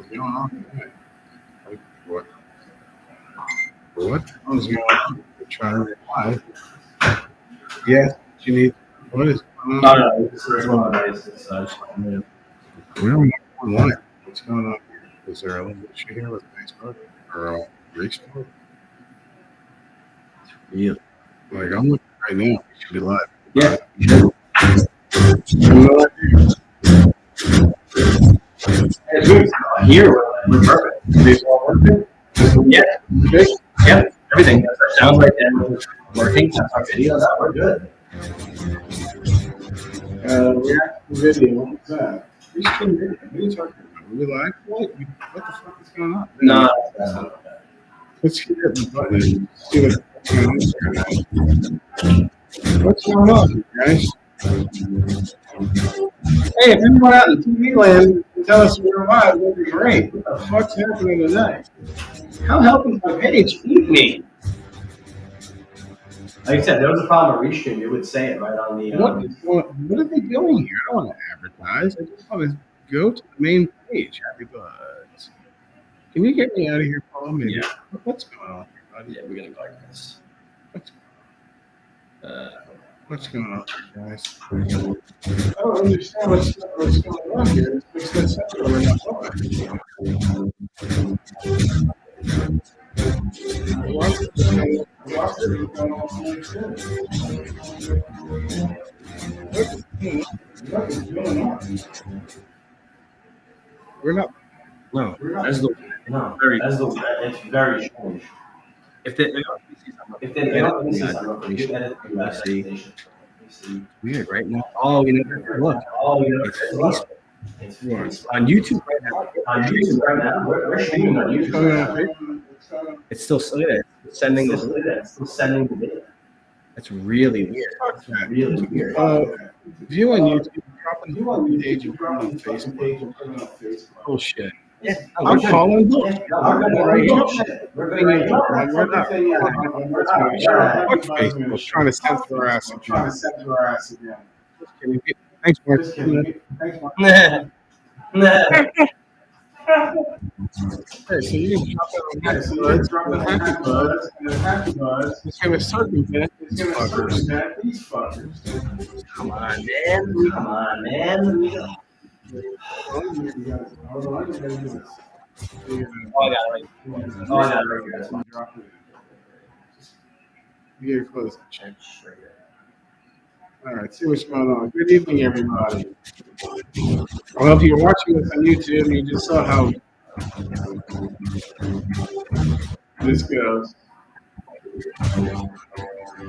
going on? Like, what the hell is going on? We're trying to reply. Yes, you need. What is going on? No, this is one of the days. We don't know what. What's going on here? Is there a little issue here with Facebook or Restore? Yeah. Like, I'm looking right now. We should be live. Yeah. Here, we're perfect. These all working? Yeah. Okay. Yep. Everything. Sounds like they're working. That's our videos. We're good. React video. What's that? Restream video. What are you talking about? Are we live? What the fuck is going on? No, that's not okay. Let's hit the button and see what's going on. What's going on, guys? Hey, if anyone out in TV land can tell us we're live, that'd be great. What the fuck's happening tonight? How helping my page eat me? Like I said, there was a problem with Restream. It would say it right on the. What are they doing here? I don't want to advertise. I just want to go to the main page. Happy Buds. Can you get me out of here, Paul? Maybe. Yeah. What's going on here, buddy? Yeah, we're gonna go like this. What's going on here, guys? I don't understand what's going on here. It's makes no sense what we're not talking. We're not. No, That's the very. That's the. It's very strange. If they don't see something, you edit the see. Weird, right now. Oh, you know, look. Oh, you know, It's Facebook. It's Facebook. On YouTube right now. On YouTube right now, we're streaming on YouTube right now. It's still sending this. It's still sending the video. That's really weird. It's really weird. View on YouTube, drop on the page, and put it on Facebook. Bullshit. Yeah, I'm calling. We're good. We're not. Fuck Facebook. Trying to censor our ass again. Thanks, Mark. Hey, so you can drop it on Happy Buds, it's going to circumvent these fuckers. Come on, man. I got it right here. Close the check. All right, see what's going on. Good evening, everybody. Well, if you're watching this on YouTube, you just saw how this goes.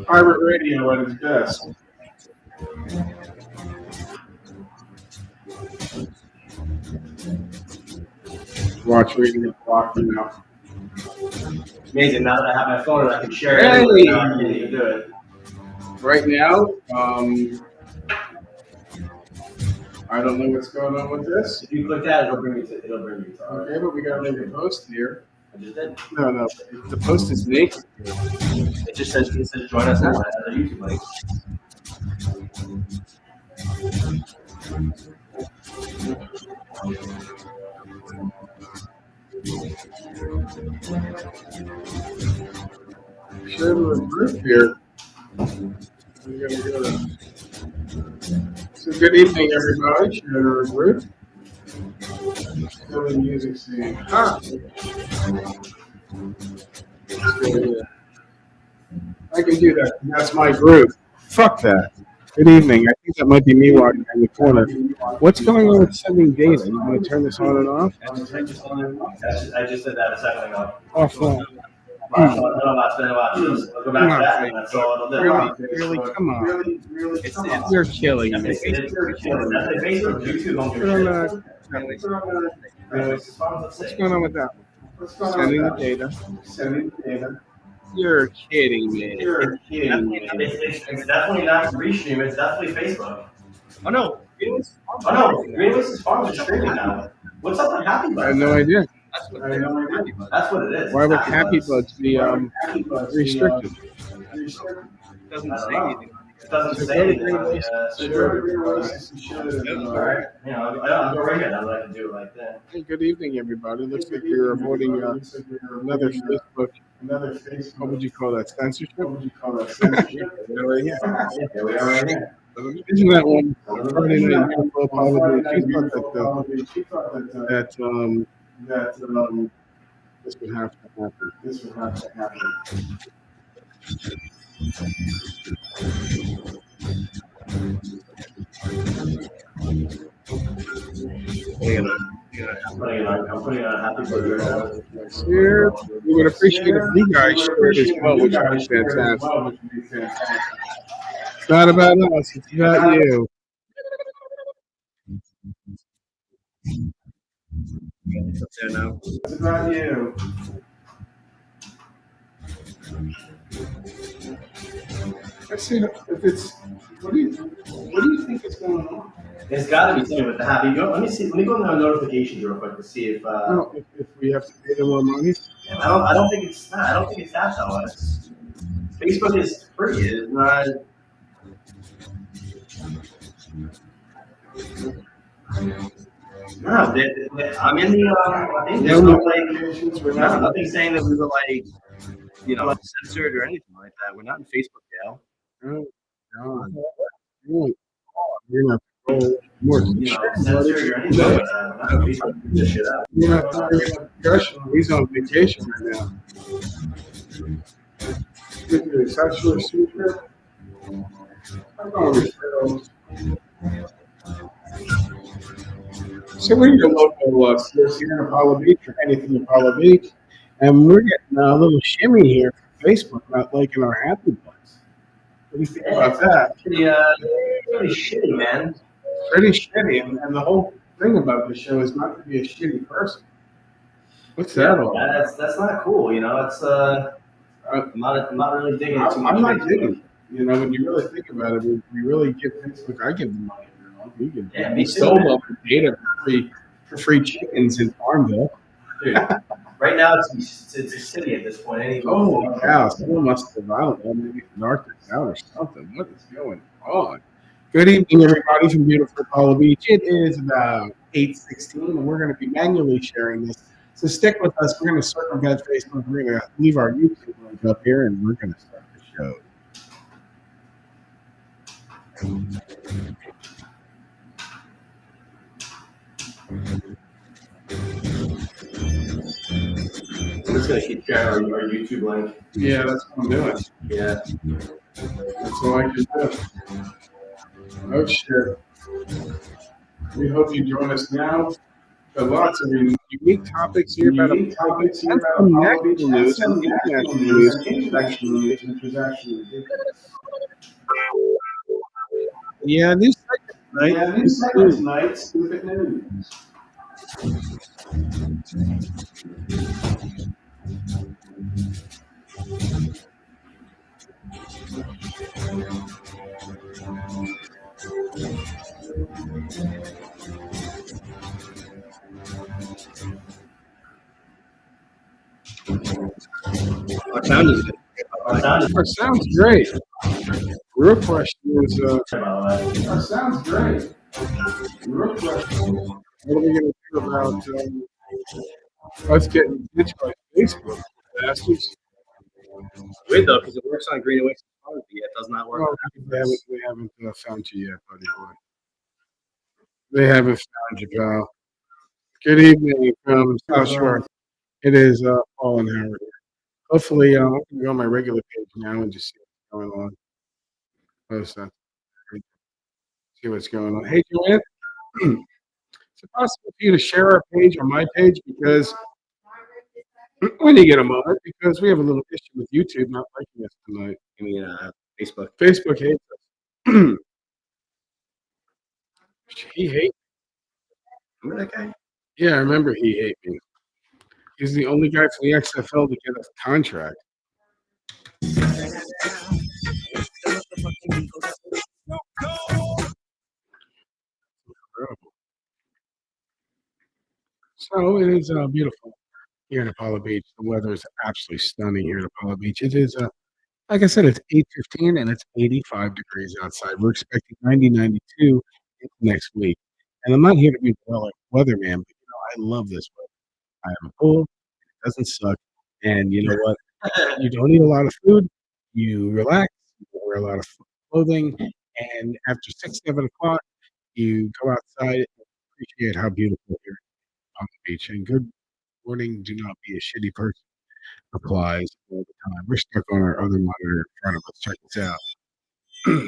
Pirate radio at its best. Watch reading the clock now. Amazing. Now that I have my phone and I can share it, Hey! I can even do it. Right now, I don't know what's going on with this. If you click that, it'll bring you to. Okay, but we gotta make a post here. I just did. No, the post is naked. It just says join us now as a YouTube link. Share to a group here. We're gonna go to. So good evening, everybody. Share to a group. Still in music scene. I can do that. That's my group. Fuck that. Good evening. I think that might be me walking in the corner. What's going on with sending data? You want to turn this on and off? I just did that a second ago. Offline. I'm not spending a lot of this. I'll go back to that, and that's all it'll do. Really? Come on. You're killing me. It's Facebook, YouTube don't Put do on shit. what's going on with that? Sending the data. You're kidding me. It's definitely not Restream. It's definitely Facebook. Oh no. Greenlist Farms is streaming now. What's up with Happy Buds? I have no idea. That's what it is. Why would Happy Buds be restricted? Doesn't say anything. It doesn't So say go to anything Green on the. Oasis and Go share to it, Green everybody. Oasis and share it. All right. I'll go right here. Now that I can do it like that. Hey, good evening, everybody. Looks like we're avoiding another Facebook. What would you call that? Censorship? Yeah, right here. Yeah, we are right here. Isn't that one On Friday night beautiful apology? She thought that that this would have to happen. this would have to happen. I'm putting on a happy birthday now. Here, we would appreciate if you guys shared as well, which would be fantastic. It's not about us; it's about you. There now. It's about you. Let's see if it's. What do you think is going on? It's got to be something with the happy. Let me see. Let me go into our notifications real quick to see if. No, if we have to pay them more money. I don't think it's not. I don't think it's that though. Facebook is free. It's not. No, I'm in the. I think there's no like. No, nothing saying that we were like, censored or anything like that. We're not in Facebook jail. Oh God! You're not more Censored or anything like that. We're not in Facebook. Get this shit out. You're not discussion. He's on vacation right now. Sexual secret. So we're your local stores here in Apollo Beach or anything in Apollo Beach, and we're getting a little shimmy here from Facebook not liking our happy place. What do you think about that? Pretty shitty, man. Pretty shitty, and the whole thing about the show is not to be a shitty person. What's that all? That's not cool. It's I'm not really digging it too much. I'm not digging. When you really think about it, we really give Facebook. I give them money. We stole all the data for free chickens in Farmville. Dude, right now it's a city at this point. Anyway. Holy cow! Someone must have, I don't know, maybe narked us out or something. What is going on? Good evening, everybody from beautiful Apollo Beach. It is about 8:16, and we're going to be manually sharing this. So stick with us. We're going to circumvent Facebook. We're going to leave our YouTube link up here, and we're going to start the show. I'm just gonna keep sharing our YouTube link. Yeah, that's what I'm doing. Yeah. That's all I can do. Oh, shit. We hope you join us now. There are lots of unique topics here about Apollo Beach and some national news and international news, which is actually ridiculous. Yeah, new segment tonight. Stupid news. Our sound is good. Our sound's great. Real question is, our sound's great. Real question, what are we going to do about us getting ditched by Facebook, bastards? Weird though, because it works on Green Oasis, yet it does not work. Well, they haven't found you yet, buddy boy. They haven't found you, pal. Good evening from South Shore. It is Paul and Howard here. Hopefully, I'm going to go on my regular page now and just see what's going on. Post that. See what's going on. Hey, Joanne, is it possible for you to share our page or my page? Because when you get a moment, because we have a little issue with YouTube not liking us tonight. You mean Facebook? Facebook hates us. He hates. Remember that guy? Yeah, I remember he hated me. He's the only guy from the XFL to get a contract. Incredible. So it is beautiful here in Apollo Beach. The weather is absolutely stunning here in Apollo Beach. It is Like I said, it's 8:15 and it's 85 degrees outside. We're expecting 90, 92 next week. And I'm not here to be the weatherman, but I love this weather. I have a pool, it doesn't suck. And you know what? You don't eat a lot of food, you relax, you don't wear a lot of clothing, and after 6, 7 o'clock, you go outside and appreciate how beautiful it is on the beach. And good morning, do not be a shitty person applies all the time. We're stuck on our other monitor in front of us. Check this out.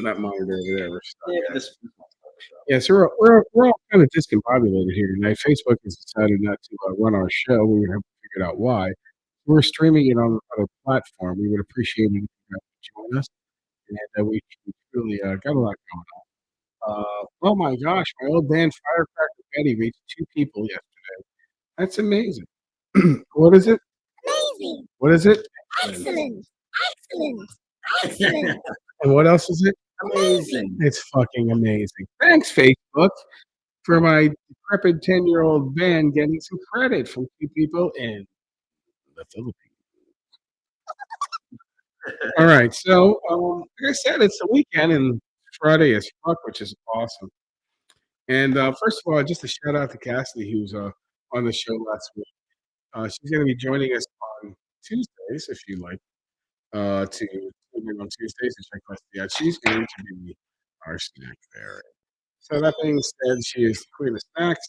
That monitor over there, we're stuck Yeah, at. this Yeah, so we're all kind of discombobulated here tonight. Facebook has decided not to run our show. We haven't figured out why. We're streaming it on a platform. We would appreciate it if you guys would join us. And we truly got a lot going on. Oh my gosh, my old band Firecracker Betty reached 2 people yesterday. That's amazing. What is it? Amazing. What is it? Excellent. Excellent. Excellent. And what else is it? Amazing. It's fucking amazing. Thanks, Facebook, for my decrepit 10-year-old band getting some credit from 2 people in the Philippines. All right, so like I said, it's the weekend and Friday is fuck, which is awesome. And first of all, just a shout out to Cassidy, who's on the show last week. She's going to be joining us on Tuesdays, if you like, to tune in on Tuesdays and check us out. She's going to be our snack fairy. So that being said, she is the queen of snacks,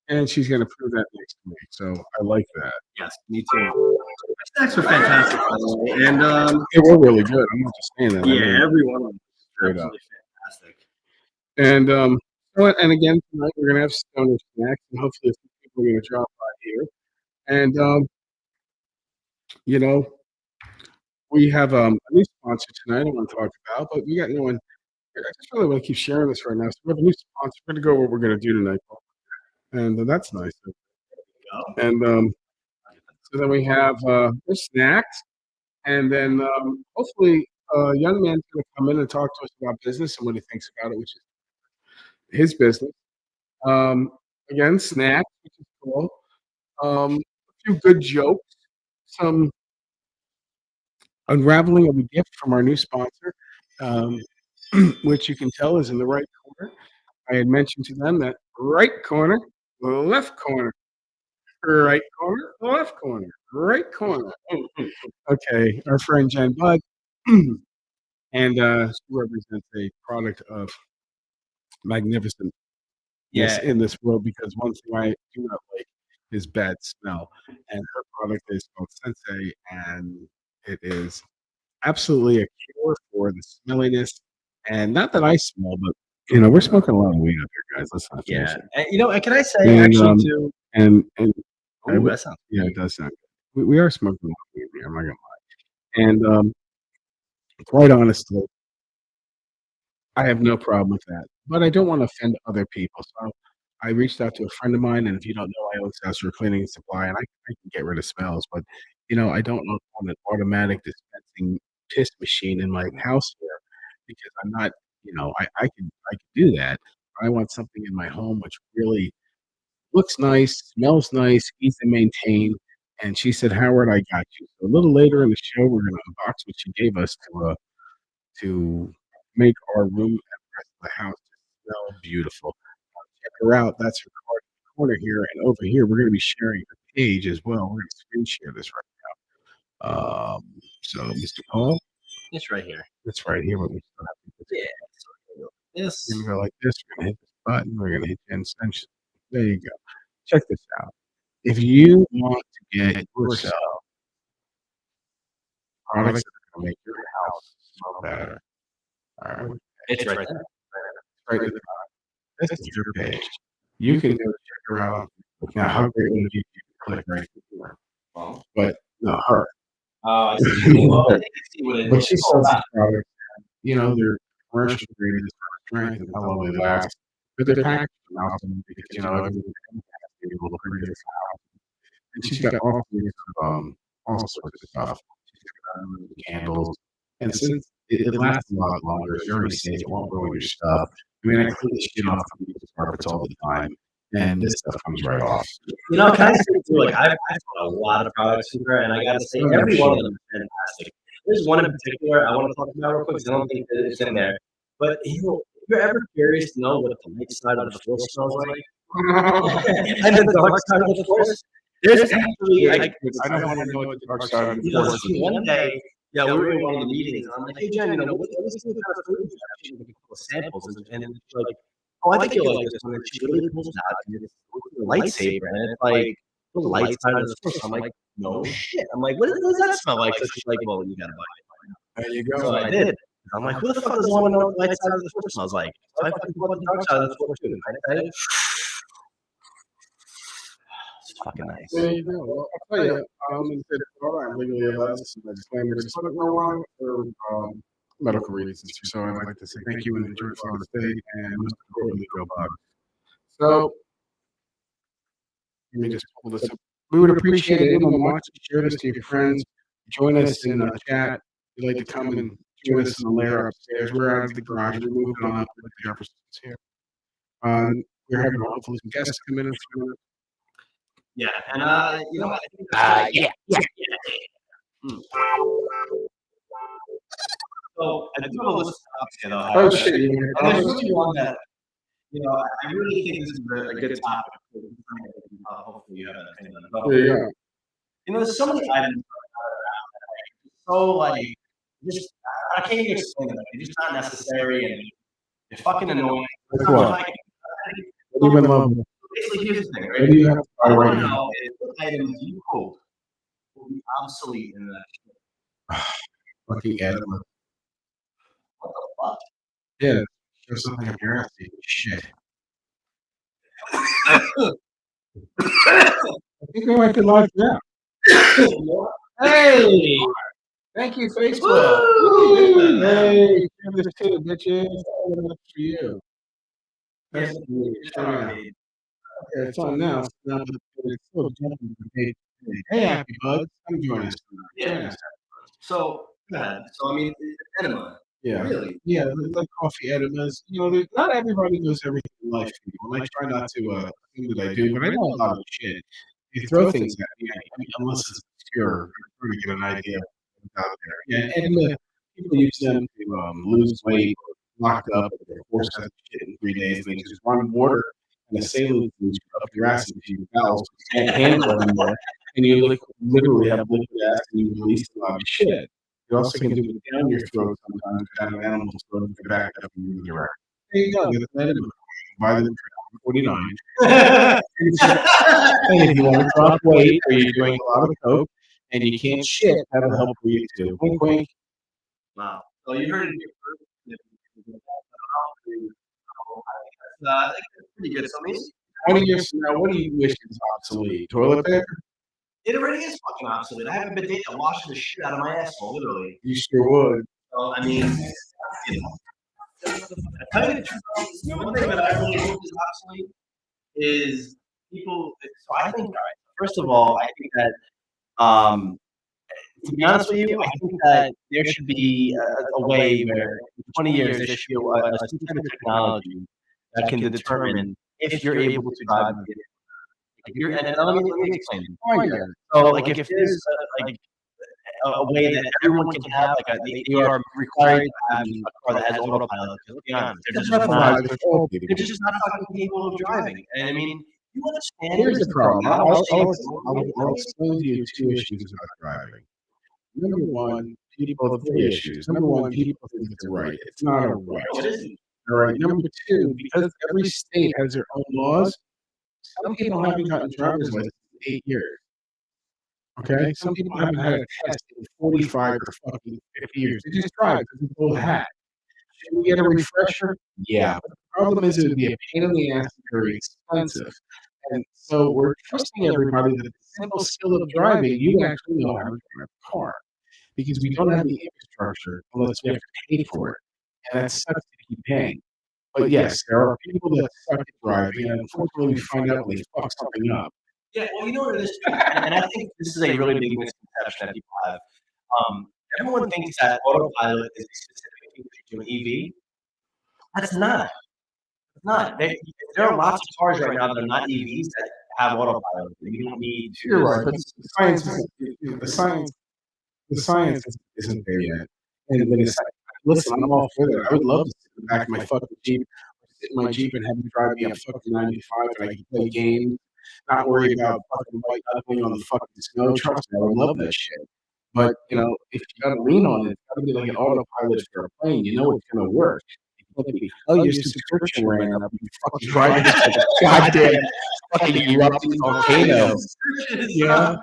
and she's going to prove that next week. So I like that. Yes, me too. My snacks were fantastic, by the way, and They were really good. I'm not just saying that. I yeah, mean, every one of them was straight up. absolutely fantastic. And and again tonight we're going to have stoner snacks, and hopefully a few people are going to drop by here. And you know, we have a new sponsor tonight I want to talk about, but we got no one. I just really want to keep sharing this right now. So we have a new sponsor. We're going to go over what we're going to do tonight, and that's nice. And so then we have the snacks, and then hopefully a young man's going to come in and talk to us about business and what he thinks about it, which is his business. Um, Again, snacks, which is cool. A few good jokes, some unraveling of a gift from our new sponsor, um, which you can tell is in the right corner. I had mentioned to them that right corner, left corner, right corner, left corner, right corner. Okay, our friend Jen Bud, and she represents a product of magnificentness Yeah, in this world because one thing I do not like is bad smell, and her product is called Sensei, and it is absolutely a cure for the smelliness. And not that I smell, but we're smoking a lot of weed up here, guys. Let's not face yeah. it. And, and can I say And actually too? and I Oh, would, that sounds yeah, it does sound good. We are smoking a lot of weed here. I'm not gonna lie. And quite honestly, I have no problem with that, but I don't want to offend other people. So I reached out to a friend of mine, and if you don't know, I own Sasser Cleaning and Supply, and I can get rid of smells, but I don't want an automatic dispensing piss machine in my house here because I'm not, I can do that. I want something in my home which really looks nice, smells nice, easy to maintain. And she said, Howard, I got you. So a little later in the show, we're going to unbox what she gave us to make our room and the rest of the house smell beautiful. Check her out. That's her card in the corner here. And over here, we're going to be sharing her page as well. We're going to screen share this right now. So, Mr. Paul, it's right here. it's right here. But we still have to Yeah. Yes. we're going to go like this. We're going to hit this button. We're going to hit the extension. There you go. Check this out. If you want to get yourself products that are going to make your house smell better, all right, It's right there. right at the bottom. This is your page. You can go check her out. Now, how great would it be if you could click right here? But no, her. Oh, I see. Well, I can see what it But is. she sells these products. They're commercial grade as far as strength and how long they last. But they're packaged awesome because everything has to be a little prettier. And she's got all sorts of all sorts of stuff. She's got candles, and since it lasts a lot longer, it's very safe. It won't ruin your stuff. I mean, I clean this shit off of people's carpets all the time, and this stuff comes right off. Can I say too? Like I've tried a lot of products from her, and I got to say, every one of them is fantastic. There's one in particular I want to talk about real quick because I don't think that it's in there. But if you're ever curious to know what the light side of the force smells like, and the dark side of the force, there's actually like I don't want to know what the dark side of the you know, force is. one day, we were in one of the meetings, and I'm like, hey Jen, what's the kind of food you have? She took a couple of samples, and she's like, oh, I think you'll like this one. And she literally pulls it out, and it's a lightsaber, and it's like the light side of the force. I'm like, no shit. I'm like, what does that smell like? So she's like, well, you gotta buy it. There you go. So I did. I'm like, who the fuck doesn't want to know what the light side of the force smells like? So I fucking bought the dark side of the force too. Right? It's fucking nice. There you go. Well, I'll tell you, instead of I'm legally allowed to submit a disclaimer to public marijuana for medical reasons. So I'd like to say thank you and enjoy Florida State and most importantly, go Bucks. So let me just pull this up. We would appreciate it if you watch, share this to your friends, join us in the chat. If you'd like to come and join us in the lair upstairs. We're out of the garage. We're moving on up with the Jeffersons here. We're having hopefully some guests come in. Yeah, and you know what? Yeah. So I do have a list of topics here, though. Oh shit! And there's really one that, I really think this is a good topic. Hopefully you have an opinion on it. There you go. There's so many items that are so like, just I can't even explain them. They're just not necessary, and they're fucking annoying. Like what? What do you love? Basically, here's the thing, What right? do you have? I Oh, want right to now. know is what items you hope will be obsolete in the next year. Fucking Adam. What the fuck? Yeah, there's something up your ass. Shit. I think we might be live now. Hey! Thank you, Facebook. Hey, share this too, bitches. That's for you. That's for you. Okay, it's on now. But it's still jumping from page to page. Hey, Happy Buds, come join us. Join us. So, enema. Yeah. Really? Yeah, like coffee enemas. Not everybody knows everything in life. And I try not to assume that I do, but I know a lot of shit. You throw things at me, unless it's obscure, you're trying to get an idea of what's out there. Yeah, and people use them to lose weight, or lock up, or they're forced to have shit in 3 days, and they just run water and a saline fluid up your ass into your bowels, you can't handle it anymore, and you literally have liquid ass and you release a lot of shit. You also can do it down your throat sometimes, down an animal's throat, and back up and move your ass. There you go. Get that in. Buy them for $49. And if you want to drop weight or you're doing a lot of coke and you can't shit, that'll help for you too. Wink, wink. Wow. So you heard it here first. I think that's pretty good. So, 20 years from now, what do you wish is obsolete? Toilet paper? it already is fucking obsolete. I have a bidet that washes the shit out of my asshole, literally. You sure would. So, I mean, I tell you the truth, the one thing that I really hope is obsolete is people. So I think, all right, first of all, I think that, to be honest with you, I think that there should be a way where in 20 years there should be some type of technology that can determine if you're able to drive a vehicle. And let me explain. So, like, if there's a way that everyone can have, they are required to have a car that has autopilot. Let's be honest, they're just not fucking capable of driving. And I mean, you understand? Here's the problem. I'll explain to you 2 issues about driving. Number one, people have 3 issues. Number one, people think it's a right. It's not a right. All right. Number two, because every state has their own laws, some people haven't gotten driver's license in 8 years. Okay? Some people haven't had a test in 45 or fucking 50 years. They just drive because it's old hat. Should we get a refresher? Yeah. But the problem is it would be a pain in the ass and very expensive. And so we're trusting everybody that the simple skill of driving, you actually know how to drive a car. Because we don't have the infrastructure unless we have to pay for it. And that sucks to keep paying. But yes, there are people that suck at driving, and unfortunately we find out when they fuck something up. Yeah, well, you know what it is, and I think this is a really big misconception that people have. Everyone thinks that autopilot is a specific thing to an EV. That's not. It's not. There are lots of cars right now that are not EVs that have autopilot. You don't need to. You're right, but the science the science isn't there yet. And when it's listen, I'm all for that. I would love to sit in the back of my fucking Jeep, sit in my Jeep and have you drive me up fucking 95 and I can play games, not worry about fucking white knuckling on the fucking snow. Trust me, I would love that shit. But if you gotta lean on it, it's gotta be like an autopilot for a plane. You know it's gonna work. It can't be, oh, your subscription ran up. You fucking drive this like a goddamn fucking erupting volcano. You know?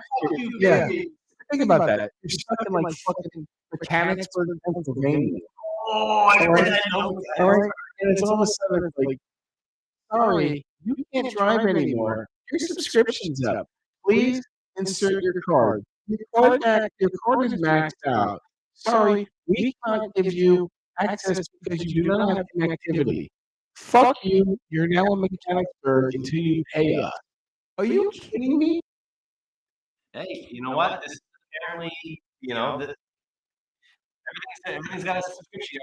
Yeah. Think about that. You're stuck in like fucking Mechanicsburg, Pennsylvania. Oh, I know. All right? And it's all of a sudden it's like, sorry, you can't drive anymore. Your subscription's up. Please insert your card. Your card is maxed out. Sorry, we can't give you access because you do not have connectivity. Fuck you. You're now in Mechanicsburg until you pay us. Are you kidding me? Hey, you know what? This is apparently, everything's got a subscription.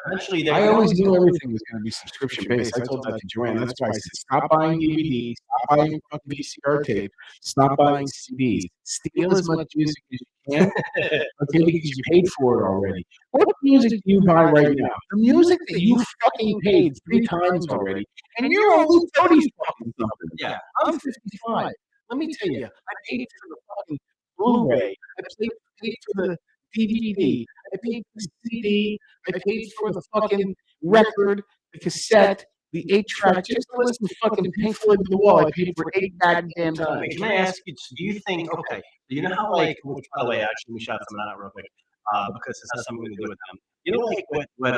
Eventually, I always knew everything was going to be subscription based. I told that to Joanne. That's why I said, stop buying DVDs, stop buying fucking VCR tape, stop buying CDs. Steal as much music as you can, okay, because you paid for it already. What music do you buy right now? The music that you fucking paid 3 times already, and you're only 30 fucking something. Yeah. I'm 55. Let me tell you, I paid for the fucking Blu-ray. I paid for the DVD. I paid for the CD. I paid for the fucking record, the cassette, the 8-track. Just to listen to fucking Pink Floyd to the Wall. I paid for 8 goddamn times. Can I ask you, do you think, okay, you know how, like, which, by the way, actually, we shout someone out real quick, because this has something to do with them. You know, like, what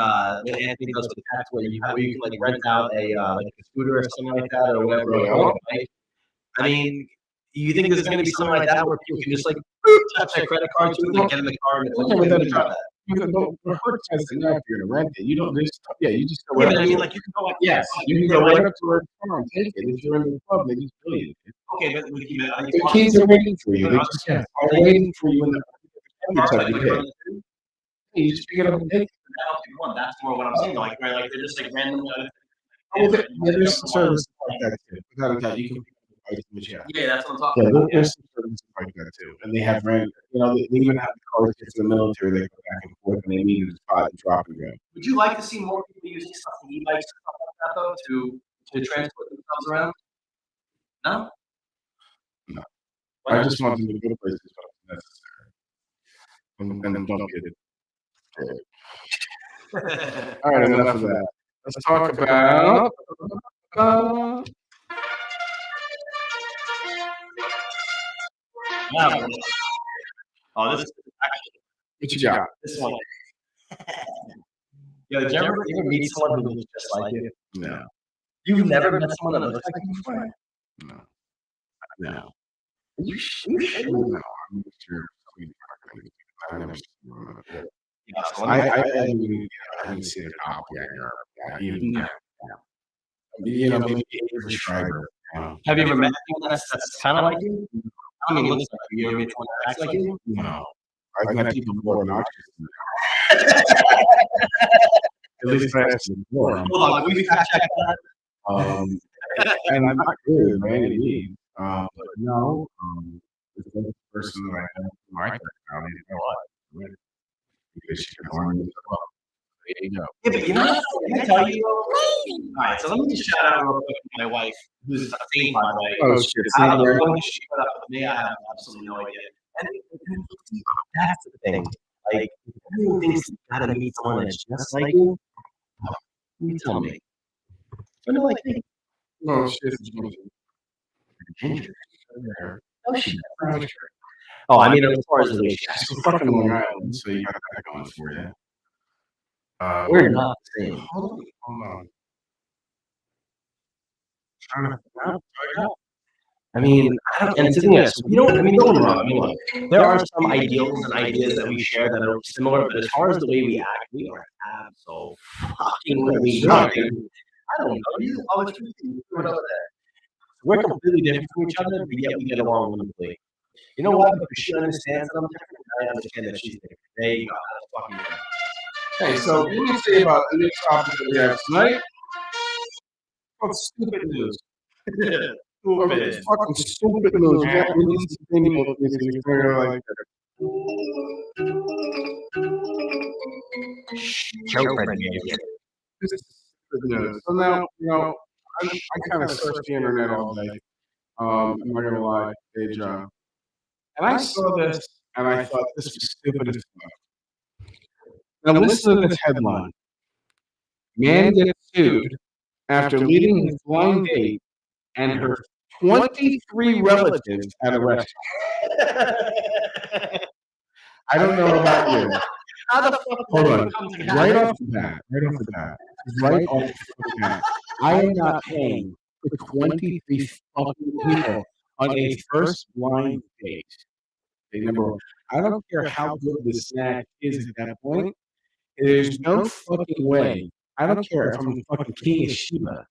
Anthony does with the tax, where you can, like, rent out like a scooter or something like that, or whatever, right? I mean, you think there's going to be something like that where people can just, like, touch their credit card to it, like, get in the car, and it's like, The Hertz has enough if you're going to rent it. You don't just, you just go yeah, right but I up mean, to like, you can go, like, yes, you can go right up to where it's from, take it. If you're in the club, they just bill you. okay, but The keys are waiting for you. They just are waiting for you in the you just pick it up and take it. That's more what I'm saying. Like, where like they're just like randomly. There's some services like that too. Without a doubt, you can. Yeah, that's what I'm talking about. There's some services like that too, and they have random. They even have the cars for the military. They go back and forth, and they meet in the spot and drop and go. Would you like to see more people using stuff like e-bikes and stuff like that, though, to transport themselves around? No. No. I just want them to go to places where it's necessary, and don't get it. All right, enough of that. Let's talk about. Oh, this is actually What you got? this one. Yo, did you ever meet someone who looks just like you? No. You've never met someone that looks like you before? No. No. You should know. I'm sure. I never. I haven't seen a cop even. Maybe Avery Schreiber. Have you ever met anyone that's kind of like you? I mean, looks like you. You ever met someone that acts like you? No. I've met people more obnoxious than at least faster than before. Hold on, we fact check that. And I'm not good by any means. But no, the person that I have in my personality, what? Because she can harm me as well. There you go. Yeah, but you know what? Can I tell you? All right, so let me just shout out real quick to my wife, who's a saint, by the way. Oh, shit. I don't know when she put up with me. I have absolutely no idea. And that's the thing. Like, everyone thinks you gotta meet someone that's just like you. You tell me. I know, like, Oh, shit. no, she doesn't. Oh, I mean, as far as the way She's fucking Long Island, so you got that going for you. we're not the same. Hold on. Trying to figure out. I mean, and the thing is, don't get me wrong. I mean, look, there are some ideals and ideas that we share that are similar, but as far as the way we act, we are absolutely nothing. I don't know. You always over there. We're completely different from each other, but yet we get along wonderfully. You know what? Because she understands that I'm different, and I understand that she's different. There you go. That's fucking good. Hey, so what do you say about the new topic that we have tonight? Called stupid news. Stupid. Fucking stupid news. We need some people to figure out like Girlfriend behavior. This is good news. So now, I kind of searched the internet all day. I'm not gonna lie, day job, and I saw this, and I thought this was stupid as fuck. Now listen to this headline: Man gets sued after leading his blind date and her 23 relatives at a restaurant. I don't know about you. How the fuck? Hold on. Right off the bat. I am not paying for 23 fucking people on a first blind date. Okay, number one. I don't care how good the snack is at that point. There's no fucking way. I don't care if I'm the fucking king of Sheba.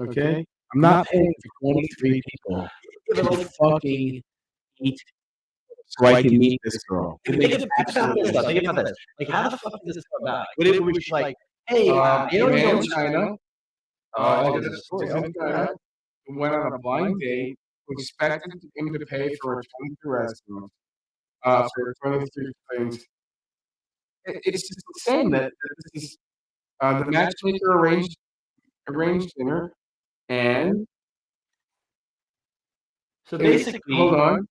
Okay? I'm not paying for 23 people to fucking eat so I can meet this girl. Think about this. Like, how the fuck is this come about? What if we just like, hey, man in China. Look at this story. Some guy who went on a blind date who expected him to pay for a 23 restaurant, for 23 things. It's just insane that this is the matchmaker arranged dinner, and so basically, hold on,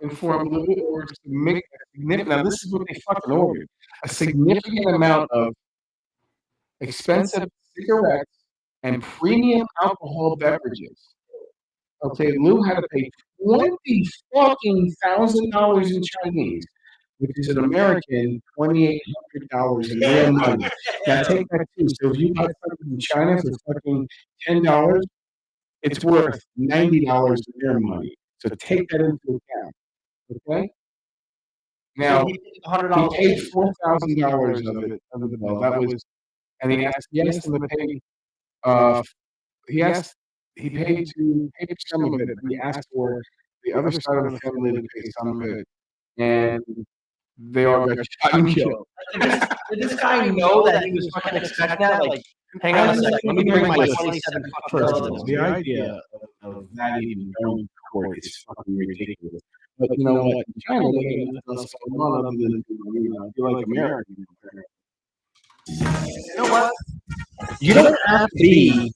informed Louis orders to make a significant. Now this is what they fucking ordered: a significant amount of expensive cigarettes and premium alcohol beverages. Okay, Lou had to pay $20,000 in Chinese, which is an American $2,800 in real money. Now take that too. So if you buy something in China for fucking $10, it's worth $90 in their money. So take that into account. Okay. Now he paid $4,000 of the bill. That was, and he asked him to pay. He paid some of it, but he asked for the other side of the family to pay some of it, and they all got shot and killed. Did this guy know that he was fucking expecting that? Like, hang on a second, let me bring my 27 relatives. The idea of that even going to court is fucking ridiculous. But you know what? In China, they ain't nothing else going on other than, you're like American. You know what? You don't have to be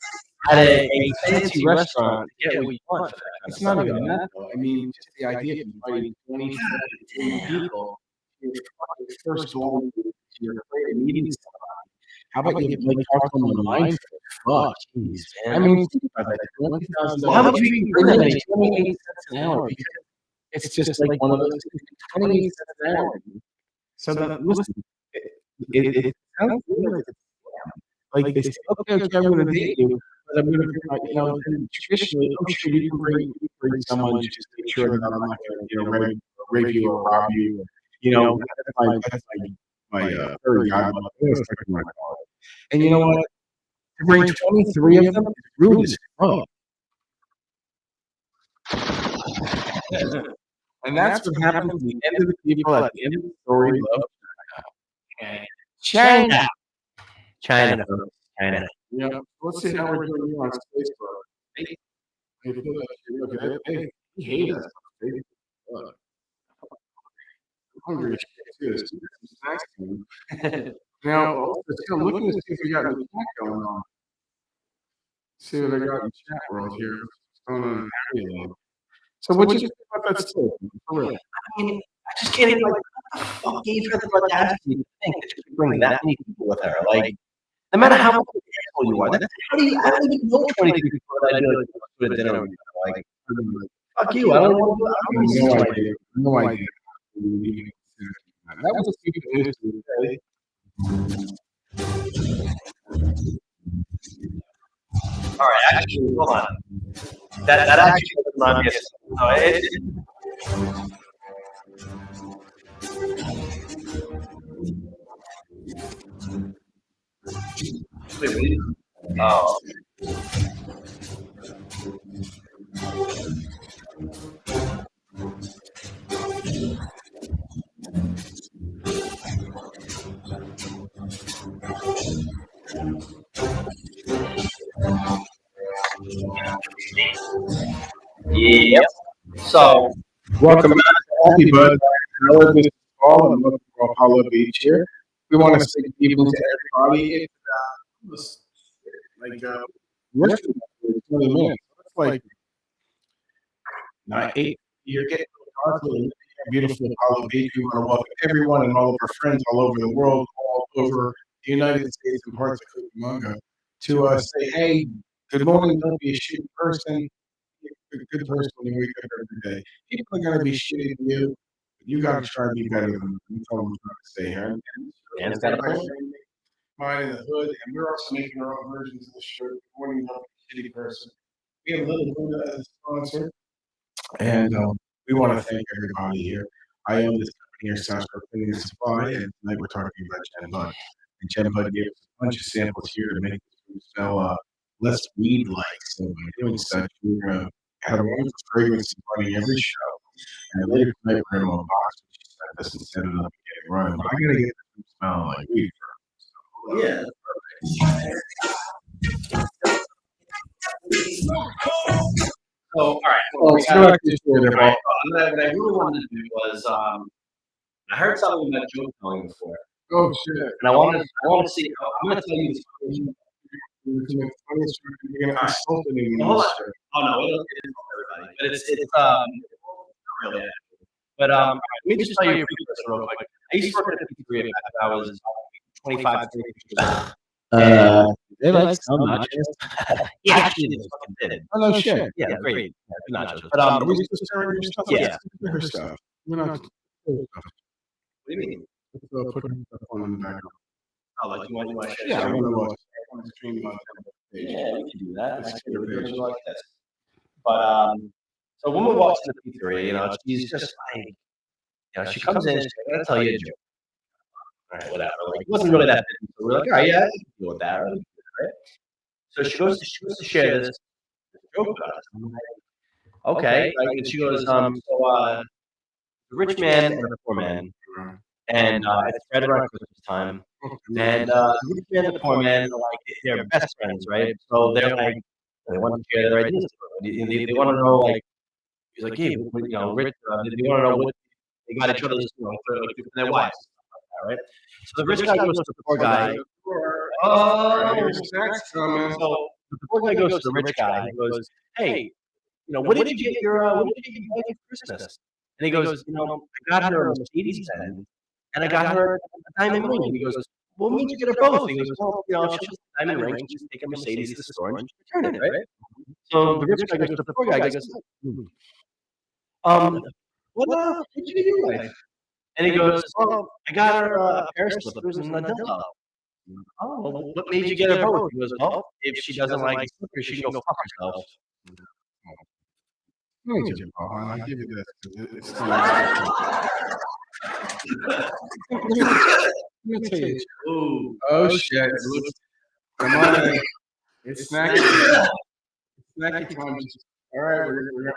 at a fancy restaurant to get what you want. It's not even that, though. I mean, just the idea of inviting 20 people to your first one, you're afraid of meeting somebody. How about you talk to them online? Fuck, jeez. I mean, think about that. $20,000. Why would you even bring them 28 cents an hour? Because it's just like one of those 28 cents an hour. So that, listen, it sounds really like they say, okay, I'm going to date you, but I'm going to, traditionally, sure, you can bring someone just to make sure that I'm not going to, rape you or rob you. That's my third godmother. And you know what? To bring 23 of them is rude as fuck. And that's what happens at the end of the people, at the end of the story. China. China. Yeah. Let's see how we're doing on Facebook. Hey, look at it. Hey, he hates us on Facebook. I'm hungry as shit too. Now, I'm looking to see if we got any chat going on. See what I got in the chat world here. What's going on in area. So what you think about that story? For real. I mean, I just can't even, like, what the fuck gave her the audacity to think that she could bring that many people with her? Like, no matter how much of an asshole you are, I don't even know 23 people that I do like to a dinner with. Like, fuck you, I don't want to do it. No idea. That was a stupid news today. All right, actually, hold on. That actually doesn't remind me of something. No, oh. Yep. So, welcome back to Happy Bud. Tyler, this is Paul. I'm looking for Apollo Beach here. We want to say good evening to everybody. It's like less than 20 minutes. It's like 8. You're getting dark. Beautiful Apollo Beach. We want to welcome everyone and all of our friends all over the world, all over the United States and parts of Cucamonga to say, hey, good morning. Don't be a shitty person. Be a good person when you wake up every day. People are going to be shitty to you. But you got to try to be better than them. That's all I'm trying to say here. And it's got a point. Mine in the hood, and we're also making our own versions of the shirt. Good morning, don't be a shitty person. We have Little Buddha as a sponsor. And we want to thank everybody here. I own this company here, South Shore Cleaning and Supply, and tonight we're talking about Jen Bud. And Jen Bud gave us a bunch of samples here to make the food smell less weed-like. So by doing such, we're going to have a wonderful fragrance running every show. And later tonight, we're going to unbox it. She sent us and set it up and get it running. But I got to get the food smell like weed first. So, Yeah. So, all right. Well, let's go back to the story there, Paul. What I really wanted to do was, I heard something about joke telling before, Oh, shit. and I want to see. I'm going to tell you this. You're going to insult anyone. Hold on. Oh no, it isn't for everybody, but it's not really. But let me just tell you a quick story real quick. I used to work at a pizzeria back when I was 25, 30 years old. They like so much. Yeah, actually, they fucking did. Oh, no shit. Yeah, great. Yeah, good nachos. But Are we supposed to share your stuff? Yeah. Her stuff. We're not. what do you mean? Put her stuff on the background. Oh, like you want to share? Yeah, I want to stream on the page. Yeah, we can do that. Let's get a video like this. But so when we walked to the pizzeria, she's just like, she comes in, she's like, "I'm gonna tell you a joke." All right, whatever. Like, it wasn't really that big. So we're like, all right, yeah, I can deal with that, right? So she goes to share this joke with us. I'm like, okay, right? And she goes, the rich man and the poor man, and it's right around Christmas time, and the rich man and the poor man are like they're best friends, right? So they're like they want to share their ideas. They want to know like he's like, hey, rich, they want to know what they got each other's, for their wives. Right? So the rich guy goes to the poor guy. So the poor guy goes to the rich guy. He goes, "Hey, what did you get your wife for Christmas?" And he goes, "I got her a Mercedes Benz, and I got her a diamond ring." And he goes, "Well, what made you get her both?" He goes, "Well, she has a diamond ring. She's taking Mercedes to the store and she's returning it, right?" So the rich guy goes to the poor guy. Goes, "What did you get your wife?" And he goes, "Oh, I got her a pair of slippers and a dildo." "Oh, well, what made you get her both?" He goes, "Well, if she doesn't like slippers, she can go fuck herself." I'll give you this. It's still oh shit! Come on, it's snacky. It's snacky time. All right, we're gonna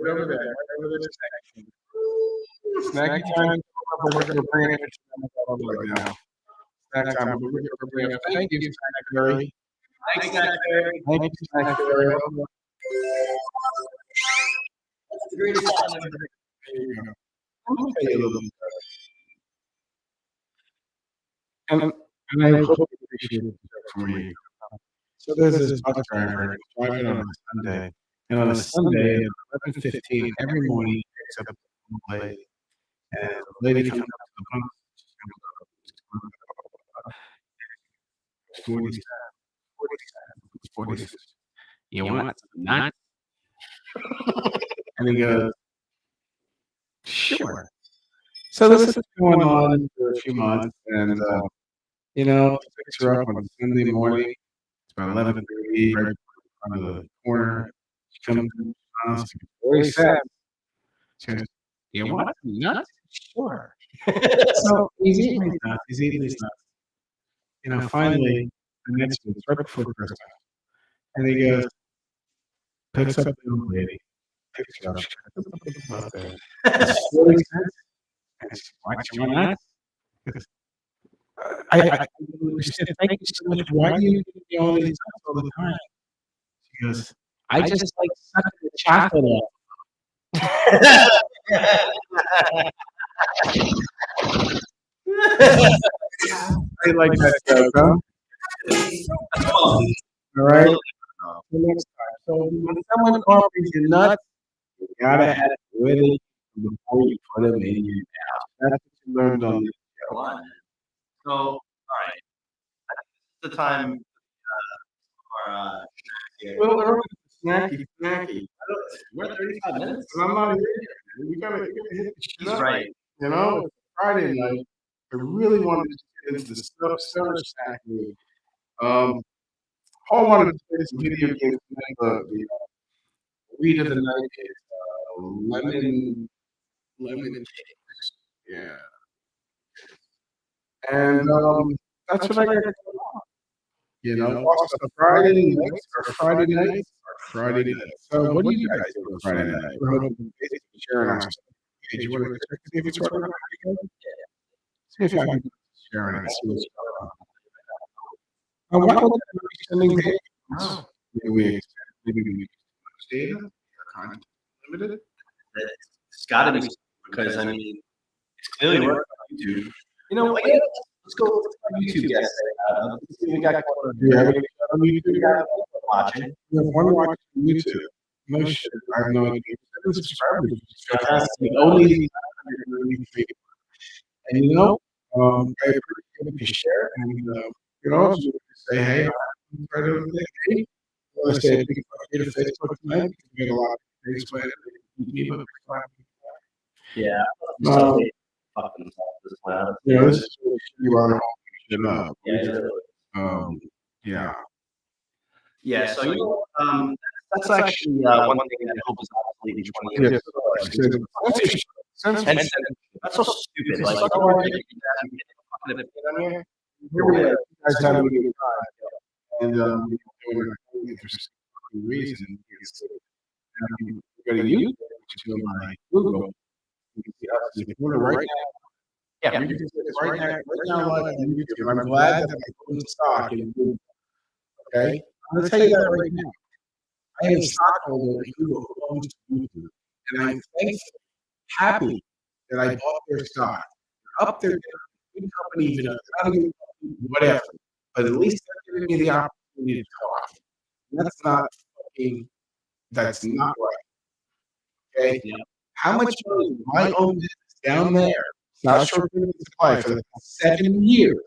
right over there. Right over there. Snacky time. We're gonna bring it right now. Snack time. We're gonna bring it. Thank you, Snack Berry. Thanks, Snack Berry. Thank you, Snack Berry. That's the greatest time ever. There you go. I'm gonna tell you a little bit about it. And I hope you appreciate it from me. So there's this bus driver driving on a Sunday, and on a Sunday at 11:15 every morning he picks up a lady, and the lady comes up to the bus. 40 cents. 40 cents. You want some nuts? And he goes, sure. So this is going on for a few months, and picks her up on a Sunday morning. It's about 11:30, right in front of the corner. She comes in, very sad. She goes, "You want some nuts?" Sure. So he's eating these nuts. He's eating these nuts. Finally, the next week, right before Christmas, and he goes, picks up the old lady, picks her up. She goes, "Up there. It's 40 cents." And she's like, "What, you want nuts?" I understand. Thank you so much. Why do you give me all these nuts all the time? She goes, "I just like sucking the chocolate off." I like that joke, huh? All right. So next time. So when someone offers you nuts, you gotta have it really before you put them in your mouth. That's what you learned on this show. Come on. So, all right. This is the time for here. Well, early snacky, snacky. We're at 35 minutes. And I'm not here yet. We gotta hit the shit He's up. right. You know, it's Friday night. I really wanted to get into the summer snack mood. Paul wanted to play some video games tonight. The read of the night is lemon cakes. Yeah. And that's what I got going on. You know, also Friday nights or Friday nights or Friday nights. So what do you guys do on Friday night? We're hoping to share on our page. You want to check to see if it's right on our page? See if I can share on it. See what's going on. Why would we be sending pages? Maybe we data or content limited. It's got to be because I mean, it's clearly working on YouTube. You know, let's go on YouTube. Yes, we got On YouTube, watching. we have one watch on YouTube. No shit, I have no idea. 7 subscribers, which is fantastic. Only 993. And you know, I appreciate if you share and you know, just say hey. Right over there. Hey, I want to say a big fuck you to Facebook tonight because we got a lot of things planned. Yeah. Fucking this one. You know, this is really shitty on shit up. Yeah. Yeah. Yeah. So you know, that's actually one thing that I hope is obsolete in 20 years. And that's so stupid. Like, Here we are. You guys have a good time. And we're doing it for some reason. We go to YouTube, which is on my Google. You can see us in the corner right now. yeah. You can see us right now live on YouTube. I'm glad that I put in stock in Google. Okay? I'm going to tell you that right now. I am a stockholder in Google who owns YouTube. And I'm thankful, happy that I bought their stock. They're up there, good company, even though they're not a good company, whatever. But at least they're giving me the opportunity to talk. And that's not right. Okay? Yeah. How much money my own business down there, South Shore Food Supply, for the past 7 years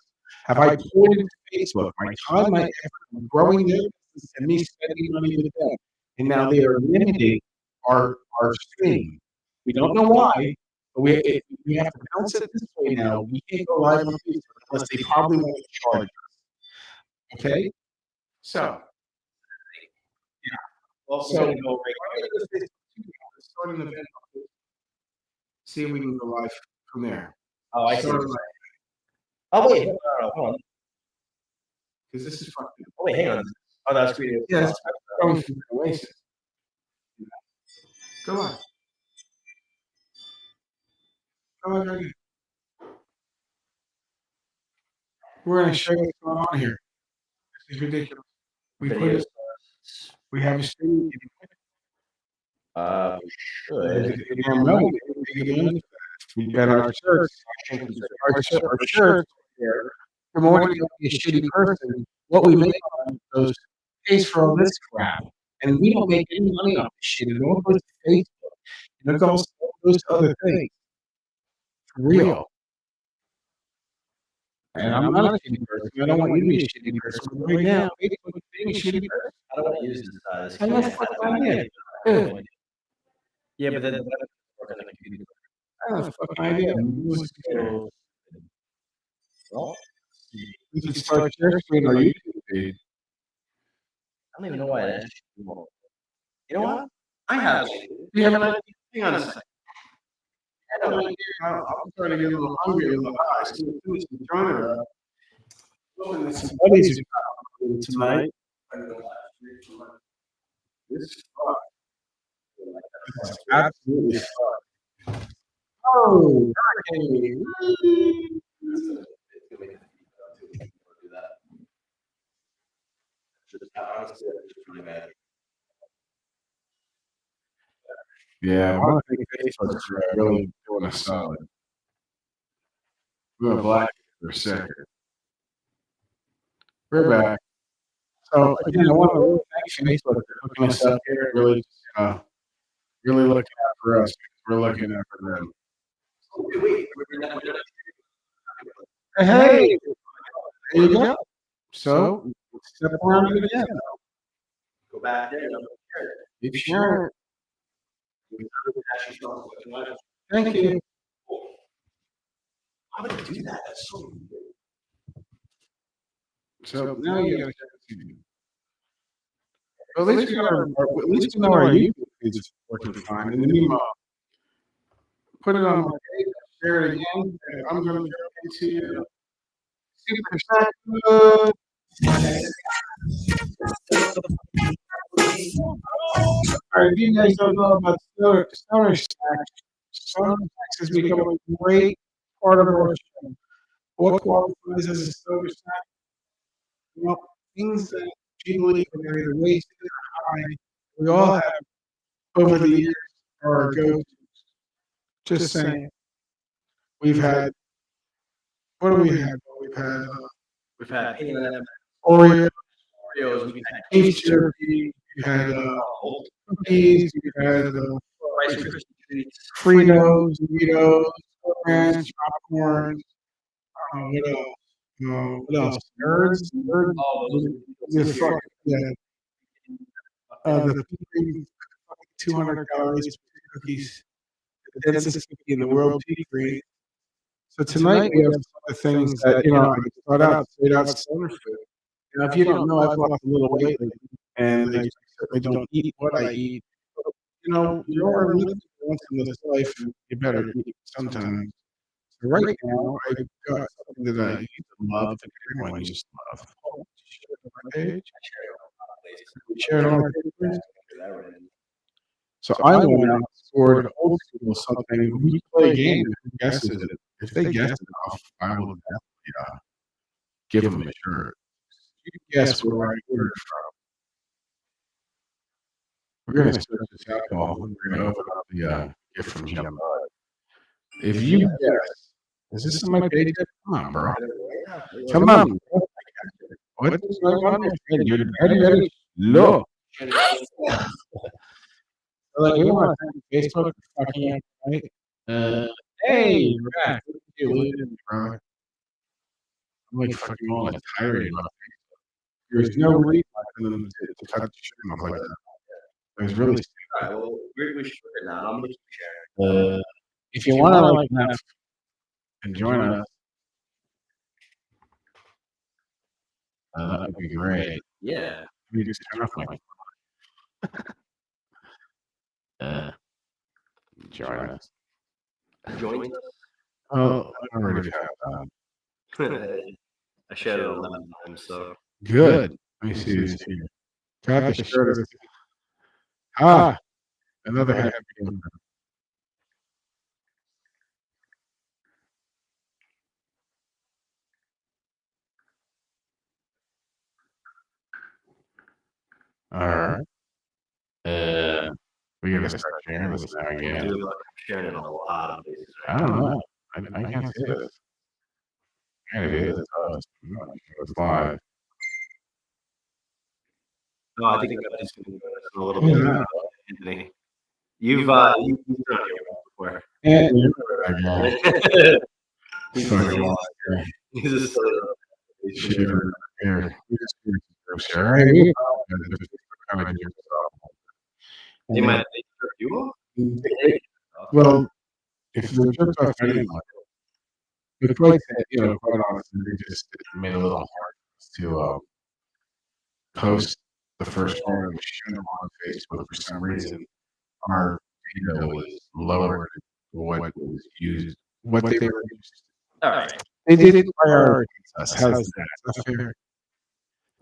have I poured into Facebook, my time, my effort, growing their business, and me spending money with them. And now they are limiting our stream. We don't know why, but we have to bounce it this way now. We can't go live on Facebook unless they probably want to charge us. Okay? So, Well, so we're gonna go start an event. See if we can go live from there. Oh, I see. Start Oh wait, hold on. because this is fucking. Oh wait, hang on. Oh, that's great. Yeah, it's going through the Oasis. Go on. Go on, Maggie. We're gonna show you what's going on here. This is ridiculous. We have a stream. Should. We've got our shirts. Our shirts here. The more you be a shitty person, what we make on those pays for all this crap. And we don't make any money off this shit. It all goes to Facebook. And it goes to other things. For real. And I'm not a shitty person. I don't want you to be a shitty person. But right now, Facebook is being a shitty person. I don't want to use this. I have a fucking idea. Good. Yeah, but then I have a fucking idea. Well, We can start share screen our YouTube feed. I don't even know why that. You know what? I have. You have an idea? Hang on a second. I have an idea. I'm starting to get a little hungry, a little high. So we're trying to open some buddies tonight. This is fun. This is absolutely fun. Oh, hurricane. Yeah, I want to think Facebook's really doing a solid. I'm a black for a second. We're back. So again, I want to really thank Facebook for hooking us up here. Really, really looking out for us. We're looking out for them. Hey, there you go. So step around it again. Go back there. Keep sharing. Thank you. How would you do that? That's so So now you got to. Well, at least we know our YouTube is working fine. And then you put it on my page, share it again. And I'm going to go into Super Sack. All right, if you guys don't know about Stoner Stacks, Stoner Stacks has become a great part of our show. What qualifies as a Stoner Stack? Well, things that people believe are either wasted or high. We all have over the years our go-tos. Just saying. We've had, what do we have? we've had Oreos, Oreos, we've had beef jerky, we had cookies, we had Rice Krispie treats, Fritos, Doritos, ranch, popcorn. What else? What else? Nerds. all those. Yeah. The 200 calories cookies, the densest cookie in the world, tea free. So tonight we have some of the things that I brought out straight out stoner food. Now, if you don't know, I've lost a little weight lately, and I certainly don't eat what I eat. But, you're only once in this life, you better eat it sometime. So right now, I've got something that I used to love, and everyone used to love. Share it on my page. Share it on my page. So I went out and scored old school something. We play a game. Who guesses it? If they guess it off, I will definitely give them a shirt. You can guess where I ordered from. We're going to start this alcohol. We're going to open up the gift from Jim Bud. If you guess, is this on my page? Come on, bro. Come on. What is going on? You're ready. Look. Like, we want to thank Facebook for fucking up, right? Hey, we're back. Bro. I'm like fucking all tired about Facebook. There's no reason for them to cut the shit off like that. It was really All right, well, we should it now. I'm going to share. if you want to like laugh and join us, that would be great. Yeah. You just turn off my join us. Join us. Oh, I already have that. I shared it 11 times, so. Good. Let me see this here. Got the shirt. Another happy one. All right. We gotta start sharing this now again. I'm sharing it on a lot of places. I don't know. I can't see this. It is. It's live. No, I think I'm just going to go a little bit. Anthony, you've done it before. Yeah, He's He's just here. We just share. Hey, they might trip you off. Well, if they're tripped off anyone, the place that, quite honestly, they just made it a little hard to post the first one and share them on Facebook for some reason. Our data was lower than what was used, what they were used. All right. They didn't prioritize us. How's that? Is that fair?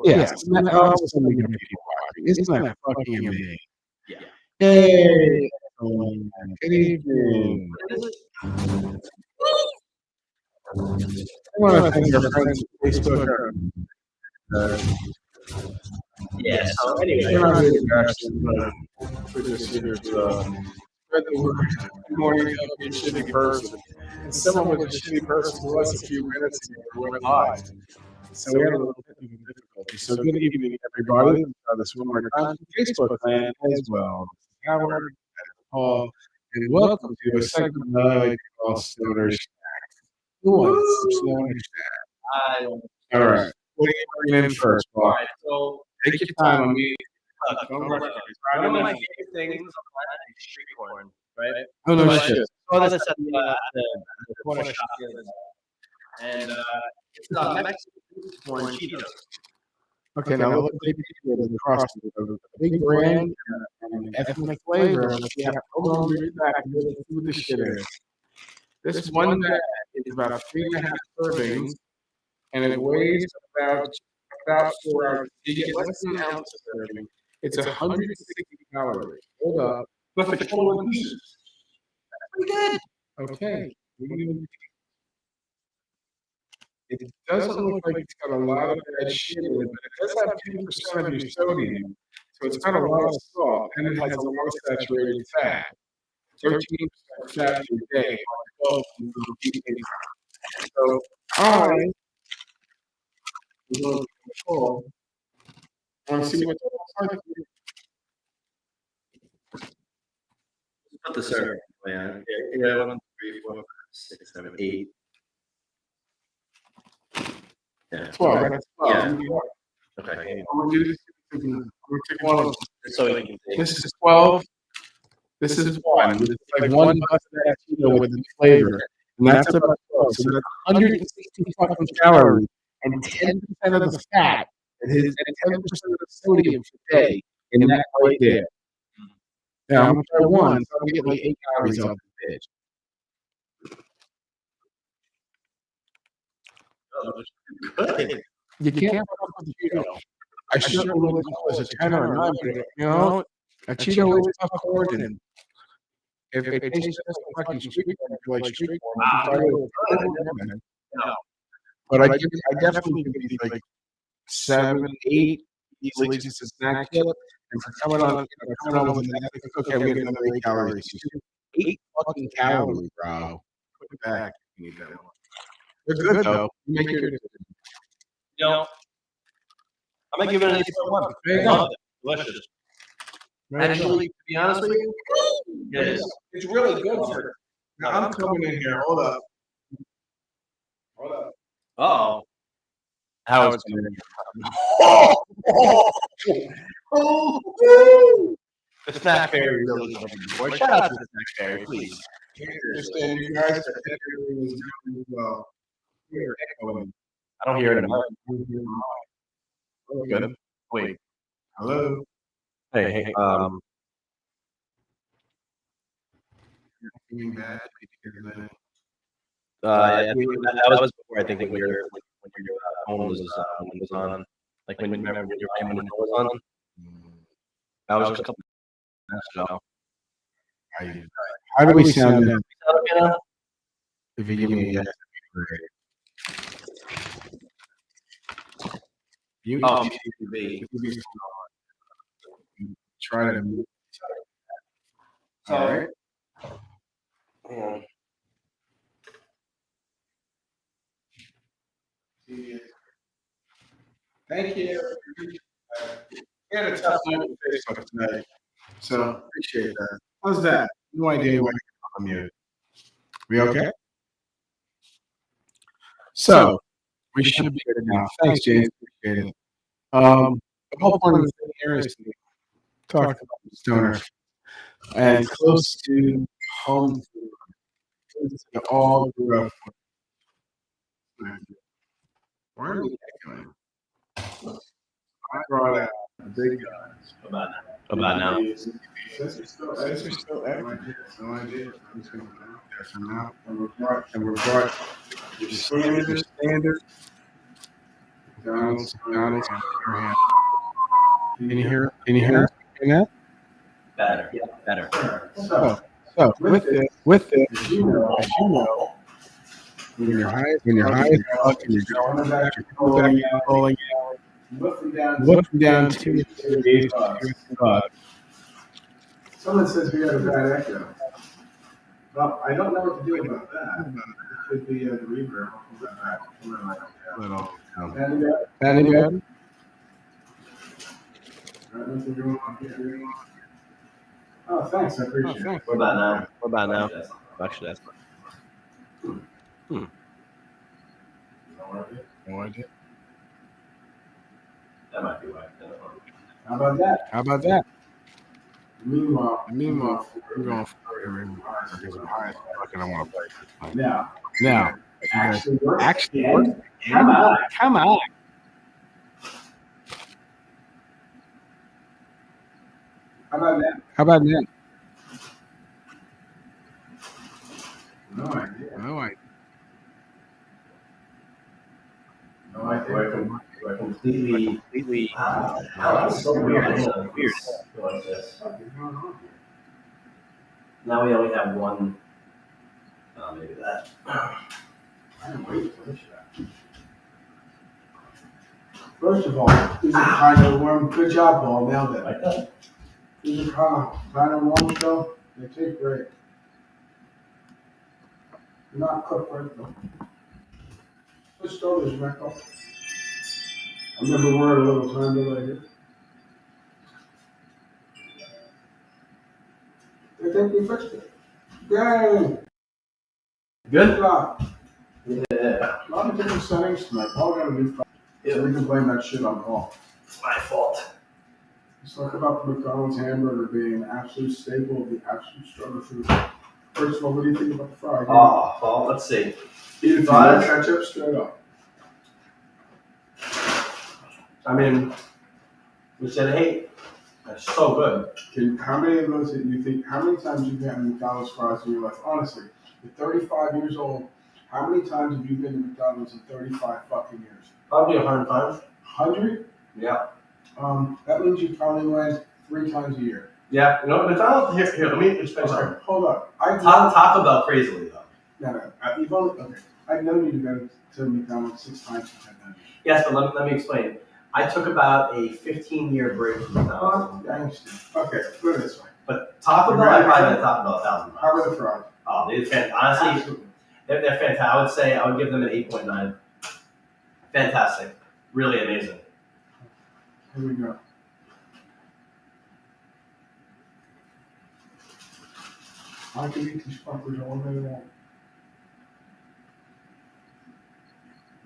Yeah. Isn't that fucking amazing? Yeah. Hey. Good evening. I want to thank our friends on Facebook. Yeah. So anyway, We're not doing action, but we're just here to spread the word. Good morning, you should be person. and someone was a shitty person to us a few minutes ago. We went live. So we had a little technical difficulty. So good evening, everybody. This one more time from Facebook land as well. Howard, Paul, and welcome to a segment I like to call Stoner Snack. Who wants some Stoner Snack? All right. What are you bringing in first, Paul? All right, so Take your time on me. don't rush it. One of my favorite things on the planet is street corn, right? Oh, no Right. shit. Saw this at the corner shop the other day. And it's Mexican corn Cheetos. Okay, now look at the picture across the big brand and an ethnic flavor. Yeah, hold on, read back and really see what this shit is. This one bag is about 3.5 servings, and it weighs about 4 ounces. You get less than an ounce of serving. It's 160 calories. Hold up. But for 21 pieces. Pretty good. Okay. It doesn't look like it's got a lot of bad shit in it, but it does have 10% of your sodium. So it's got a lot of salt, and it has a lot of saturated fat. 13% fat per day. 12 So I will control. I want to see what it looks like. Put the serving. Yeah, 1, 2, 3, 4, 5, 6, 7, 8. Yeah. 12. That's 12. Yeah. Okay. I'm going to do this. I'm going to take one of them. So you can see. This is 12. This is 1. It's like one busted ass Cheeto with the flavor. And that's about 12. So that's 160 fucking calories and 10% of the fat and 10% of the sodium per day in that right there. Yeah, I'm going to try one. So I'm going to get like 8 calories off the bitch. Good. You can't fuck with the Cheeto. I certainly wouldn't call this a 10 or a 9, but you know, a Cheeto is tough corn, and if it tastes just like fucking street corn, if you like street corn, but I definitely give these like 7, 8, easily just a snack chip. And for coming on with an ethic, okay, I'm getting another 8 calories. 8 fucking calories, bro. Put it back. You need that one. They're good though. You make your decision. You know, I'm gonna give it an 8.1. There you go. Delicious. Actually, to be honest with you, it is. It's really good for it. Now I'm coming in here. Hold up. Uh-oh. How it's the snack fairy really looking for. Shout out to the snack fairy, please. Understand you guys are doing well. You're echoing. I don't hear it anymore. Good. Wait. Hello. Hey. Feeling bad? That was before. I think when your phone was on. Like when your phone was on. That was just a couple minutes ago. How do we sound now? You know? If you give me a yes, you try to move. All right. Thank you. We had a tough night with Facebook tonight, so appreciate that. How's that? No idea what I'm mute. We okay? So we should be good now. Thanks, James. Appreciate it. The whole point of this thing here is to talk about Stoner and close to home. We all grew up. Why are we echoing? I brought out the big guns. About now. Is this still echoing? No idea. I'm just going to go there for now. And we're brought your standard. Donald's. Can you hear that? Better. Yeah, better. So with this, as you know, when you're high as fuck and you're going back, you're rolling out, looking down 2 days, Someone says we have a bad echo. Well, I don't know what to do about that. It could be the reverb. I'll pull that back. Little. Any better? Nothing going on here. Oh, thanks. I appreciate it. What about now? What about now? Actually, that's No idea. that might be why. How about that? Meanwhile, I'm going for the reverb because I'm high as fuck and I want to play this. Now, actually works. Come on. How about that? No idea. We're completely. Wow, that's so weird. Weird. Like this. Now we only have one. Maybe that. I'm waiting for this shit. First of all, these are kind of warm. Good job, Paul. Nailed it. Like that. These are kind of warm still. They taste great. They're not cooked right though. Let's throw this back up. I remember we're a little time delay here. I think we fixed it. Yay! Good. job. Yeah. A lot of different settings tonight. Paul got a new phone. So we can blame that shit on Paul. My fault. Let's talk about the McDonald's hamburger being an absolute staple of the absolute struggle food. First of all, what do you think about the fries? Oh, well, let's see. Eat it, fries, ketchup, straight up. I mean, we said, hey, that's so good. How many of those do you think, how many times have you had McDonald's fries in your life? Honestly, you're 35 years old. How many times have you been to McDonald's in 35 fucking years? Probably 100 times. 100? Yeah. That means you probably went 3 times a year. Yeah. You know, McDonald's, here, let me explain something. Okay, hold up. Taco Bell crazily, though. No. You've only, okay. I've known you to go to McDonald's 6 times since I've done it. Yes, but let me explain. I took about a 15-year break from McDonald's. I understand. Okay, put it this way. But Taco Bell, I probably been Taco Bell 1,000 times. How are the fries? Oh, honestly, they're fantastic. I would say I would give them an 8.9. Fantastic. Really amazing. Here we go. I can eat these fuckers all day long.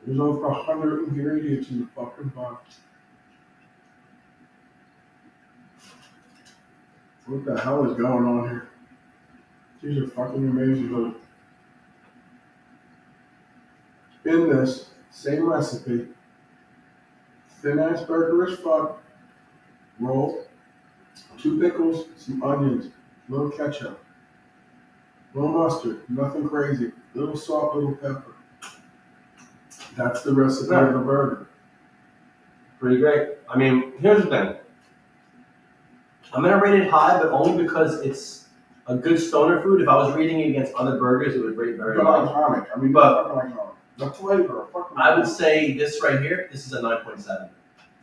There's over 100 ingredients in the fucking box. What the hell is going on here? These are fucking amazing. In this same recipe, thin ass burger as fuck, roll, 2 pickles, some onions, little ketchup, little mustard, nothing crazy, little salt, little pepper. That's the recipe of the burger. Pretty great. I mean, here's the thing. I'm going to rate it high, but only because it's a good stoner food. If I was rating it against other burgers, it would rate very low. Iconic. I mean, But fucking iconic. The flavor. Fucking I would say this right here, this is a 9.7.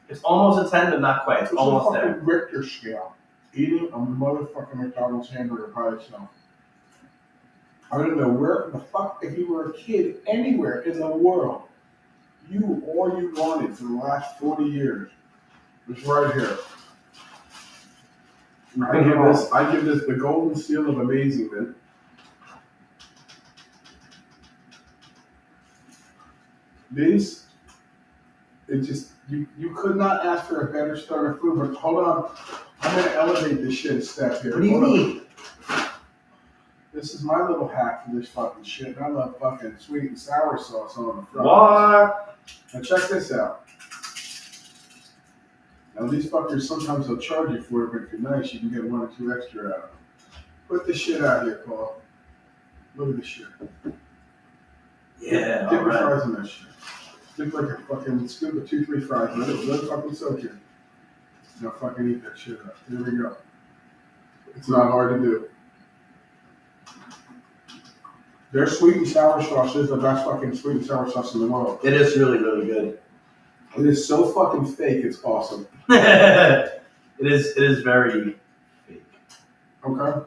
It's almost a 10, but not quite. It's almost a there. fucking Richter scale. Eating a motherfucking McDonald's hamburger by itself. I don't know where the fuck, if you were a kid anywhere in the world, all you wanted for the last 40 years was right here. I give this the golden seal of amazement. These, you could not ask for a better starter food, but hold on. I'm going to elevate this shit a step here. What do you mean? This is my little hack for this fucking shit. I love fucking sweet and sour sauce on the fries. What? Now check this out. Now these fuckers, sometimes they'll charge you for it, but if you're nice, you can get 1 or 2 extra out of them. Put this shit out here, Paul. Look at this shit. Yeah, Dip your alright. fries in that shit. Dip like a fucking scoop of 2-3 fries. Let it fucking soak in. Now fucking eat that shit up. Here we go. It's not hard to do. Their sweet and sour sauce is the best fucking sweet and sour sauce in the world. It is really, really good. It is so fucking fake, it's awesome. It is very fake. Okay?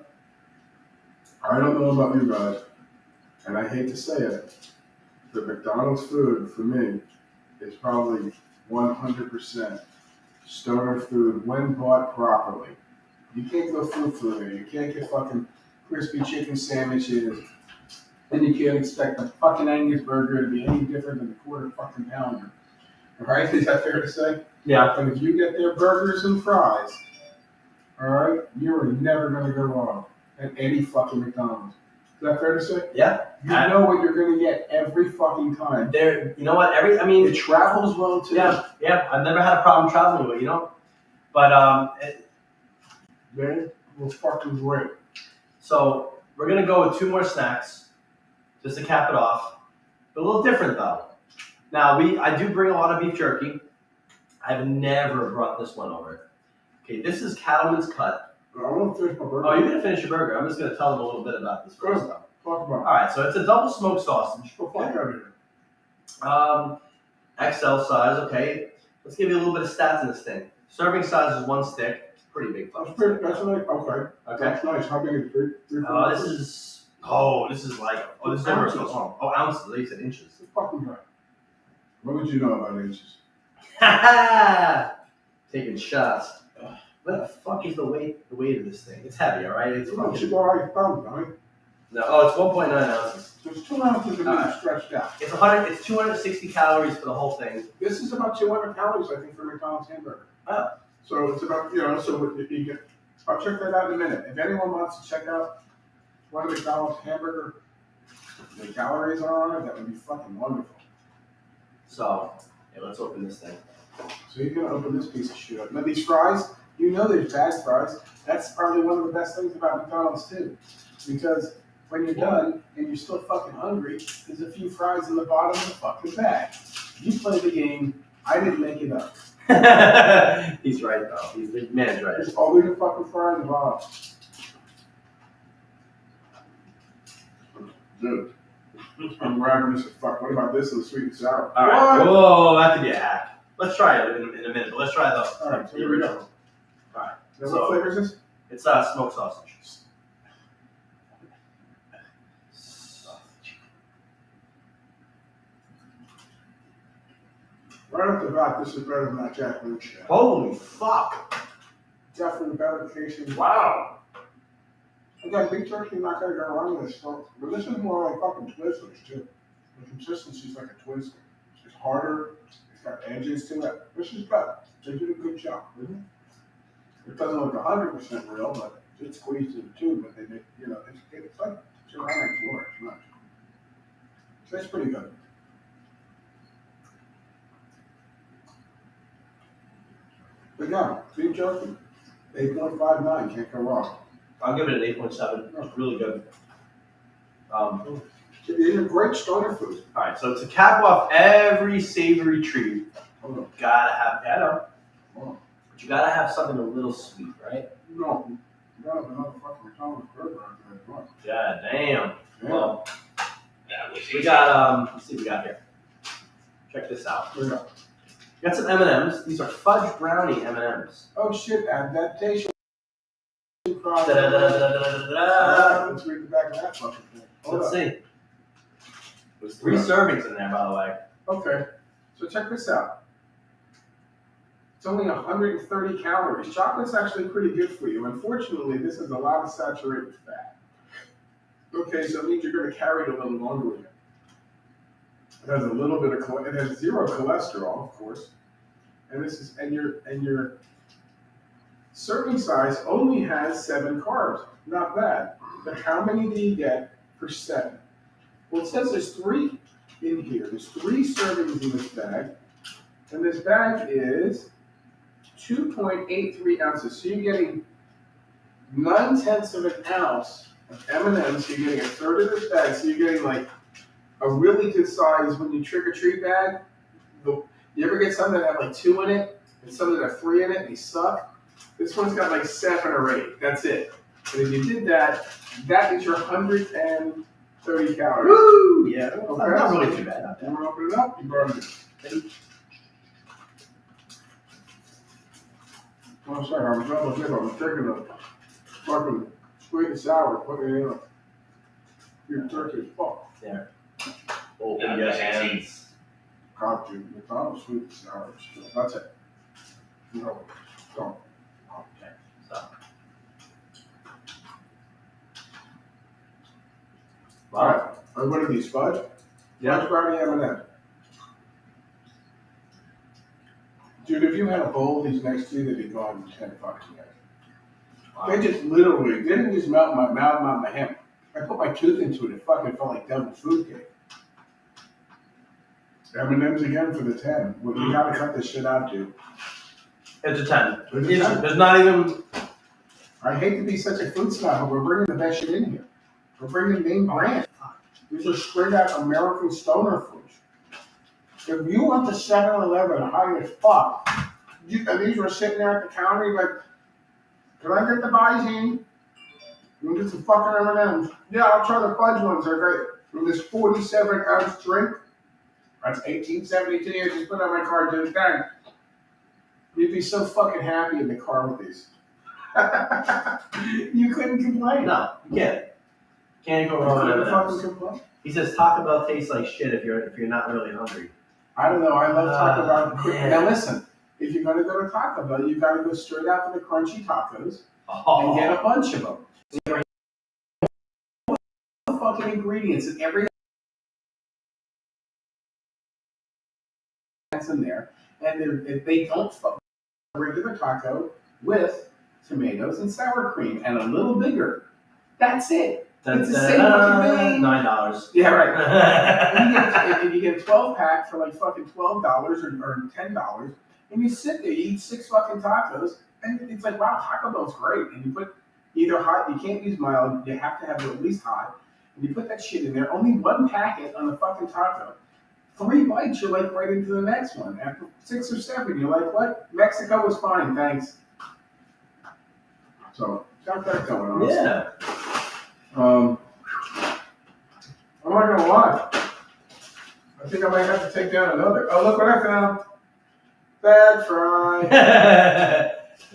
I don't know about you guys, and I hate to say it, but McDonald's food for me is probably 100% stoner food when bought properly. You can't go food there. You can't get fucking crispy chicken sandwiches, and you can't expect a fucking Angus burger to be any different than a quarter fucking pounder. Alright, is that fair to say? Yeah. But if you get their burgers and fries, alright, you are never gonna go wrong at any fucking McDonald's. Is that fair to say? Yeah. You know what you're gonna get every fucking time. There, you know what? It It travels well too. Yeah. I've never had a problem traveling with it, But Man, well fucking great. so we're gonna go with 2 more snacks, just to cap it off. A little different though. Now I do bring a lot of beef jerky. I've never brought this one over. Okay, this is Cattleman's Cut. I want to finish my burger. Oh, you're gonna finish your burger. I'm just gonna tell them a little bit about this first though. Talk about it. All right, so it's a double smoked sausage. Go fuck out of here. XL size. Okay, let's give you a little bit of stats in this thing. Serving size is 1 stick. It's pretty big. That's pretty, that's nice. Okay. Okay. That's nice. How big is it? Three, This is this is over so long. Oh, ounces. They said inches. It's fucking right. What would you know about inches? Taking shots. What the fuck is the weight of this thing? It's heavy, all right. It's It should fucking, go out your thumb, right? no. Oh, it's 1.9 ounces. So it's 2 ounces of meat stretched out. It's 260 calories for the whole thing. This is about 200 calories, I think, for a McDonald's hamburger. Oh. So it's about, so what you get. I'll check that out in a minute. If anyone wants to check out what a McDonald's hamburger, the calories are on it, that would be fucking wonderful. So, let's open this thing. So you're gonna open this piece of shit up. Now these fries, there's bad fries. That's probably one of the best things about McDonald's too, because when you're done and you're still fucking hungry, there's a few fries in the bottom of the fucking bag. You play the game. I didn't make it up. He's right though. The man's right. There's always a fucking fry in the bottom. Dude, I'm ravenous as fuck. What about this and the sweet and sour? All right. What? Whoa, that could be a hack. Let's try it in a minute. But let's try the All right, so here we go. All right. Now, So- what flavor is this? It's smoked sausage. Right off the bat, this is better than that Jack Lynch shit. Holy fuck! Definitely better tasting. Wow. Again, beef jerky, not gonna go wrong with this stuff. But this is more like fucking Twizzlers too. The consistency's like a Twizzler. It's harder. It's got edges to it. This is good. They did a good job. It doesn't look 100% real, but it's squeezed in too. But they, it's like ceramic floor. It's not. So it's pretty good. But yeah, beef jerky, 8.59, can't go wrong. I'll give it an 8.7. It's really good. These are great starter foods. All right, so to cap off every savory treat, Hold on. you gotta have. Yeah, I know. Hold on. But you gotta have something a little sweet, right? No, another fucking McDonald's burger out there as well. God damn. Yeah. Well, we got let's see what we got here. Check this out. Here we go. We got some M&Ms. These are fudge brownie M&Ms. Oh shit, adaptation. Da-da-da-da-da-da-da. Let's read the back of that fucking thing. Hold Let's on. see. There's 3 servings in there, by the way. Okay, so check this out. It's only 130 calories. Chocolate's actually pretty good for you. Unfortunately, this is a lot of saturated fat. Okay, so it means you're going to carry it a little longer with it. It has a little bit of it has 0 cholesterol, of course, and your serving size only has 7 carbs. Not bad. But how many do you get for 7? Well, it says there's 3 in here. There's 3 servings in this bag, and this bag is 2.83 ounces. So you're getting 9/10 of an ounce of M&Ms. So you're getting a third of this bag. So you're getting like a really good size when you trick or treat bag. You ever get some that have like 2 in it and some that have 3 in it and they suck? This one's got like 7 or 8. That's it. And if you did that, that is your 130 calories. Woo! Yeah, Okay. not really too bad. Not You bad. want to open it up? You burn it. Oh, sorry, I was taking a fucking sweet and sour, putting it in. Your turkey's fuck. There. Open your hands. God, dude, McDonald's sweet and sour. That's it. No, don't. Okay, stop. All right. What are these, fudge? Fudge brownie M&M. Dude, if you had a bowl of these next to you, they'd be gone in 10 fucking minutes. Wow. They just literally didn't just melt my mouth, melt my hand. I put my tooth into it. It fucking felt like devil's food cake. M&M's again for the 10. Well, you gotta cut this shit out, dude. It's a 10. It's a 10. There's not even. I hate to be such a food snob, but we're bringing the best shit in here. We're bringing name brand. These are straight out American stoner foods. If you went to 7-Eleven high as fuck, and these were sitting there at the counter, you're like, can I get the Visine? You want to get some fucking M&M's? Yeah, I'll try the fudge ones. They're great. From this 47-ounce drink, that's $18.72. I just put on my card, dude. Dang. You'd be so fucking happy in the car with these. You couldn't complain. No, you can't. Can't go You wrong couldn't with fucking M&Ms. complain. He says Taco Bell tastes like shit if you're not really hungry. I don't know. I love Taco Bell. Yeah. Now listen, if you're going to go to Taco Bell, you got to go straight out to the crunchy tacos Oh. and get a bunch of them. There are fucking ingredients in every that's in there, and they don't fuck a regular taco with tomatoes and sour cream and a little bigger. That's it. It's the same fucking thing. $9. Yeah, right. And you get a 12-pack for like fucking $12 or $10, and you sit there, you eat 6 fucking tacos, and it's like, wow, Taco Bell's great. And you put either hot, you can't use mild, you have to have it at least hot, and you put that shit in there. Only 1 packet on the fucking taco. 3 bites, you're like right into the next one. After 6 or 7, you're like, what? Mexico was fine, thanks. So, got that going on. Yeah. I'm not gonna lie. I think I might have to take down another. Oh, look what I found. Bag fry.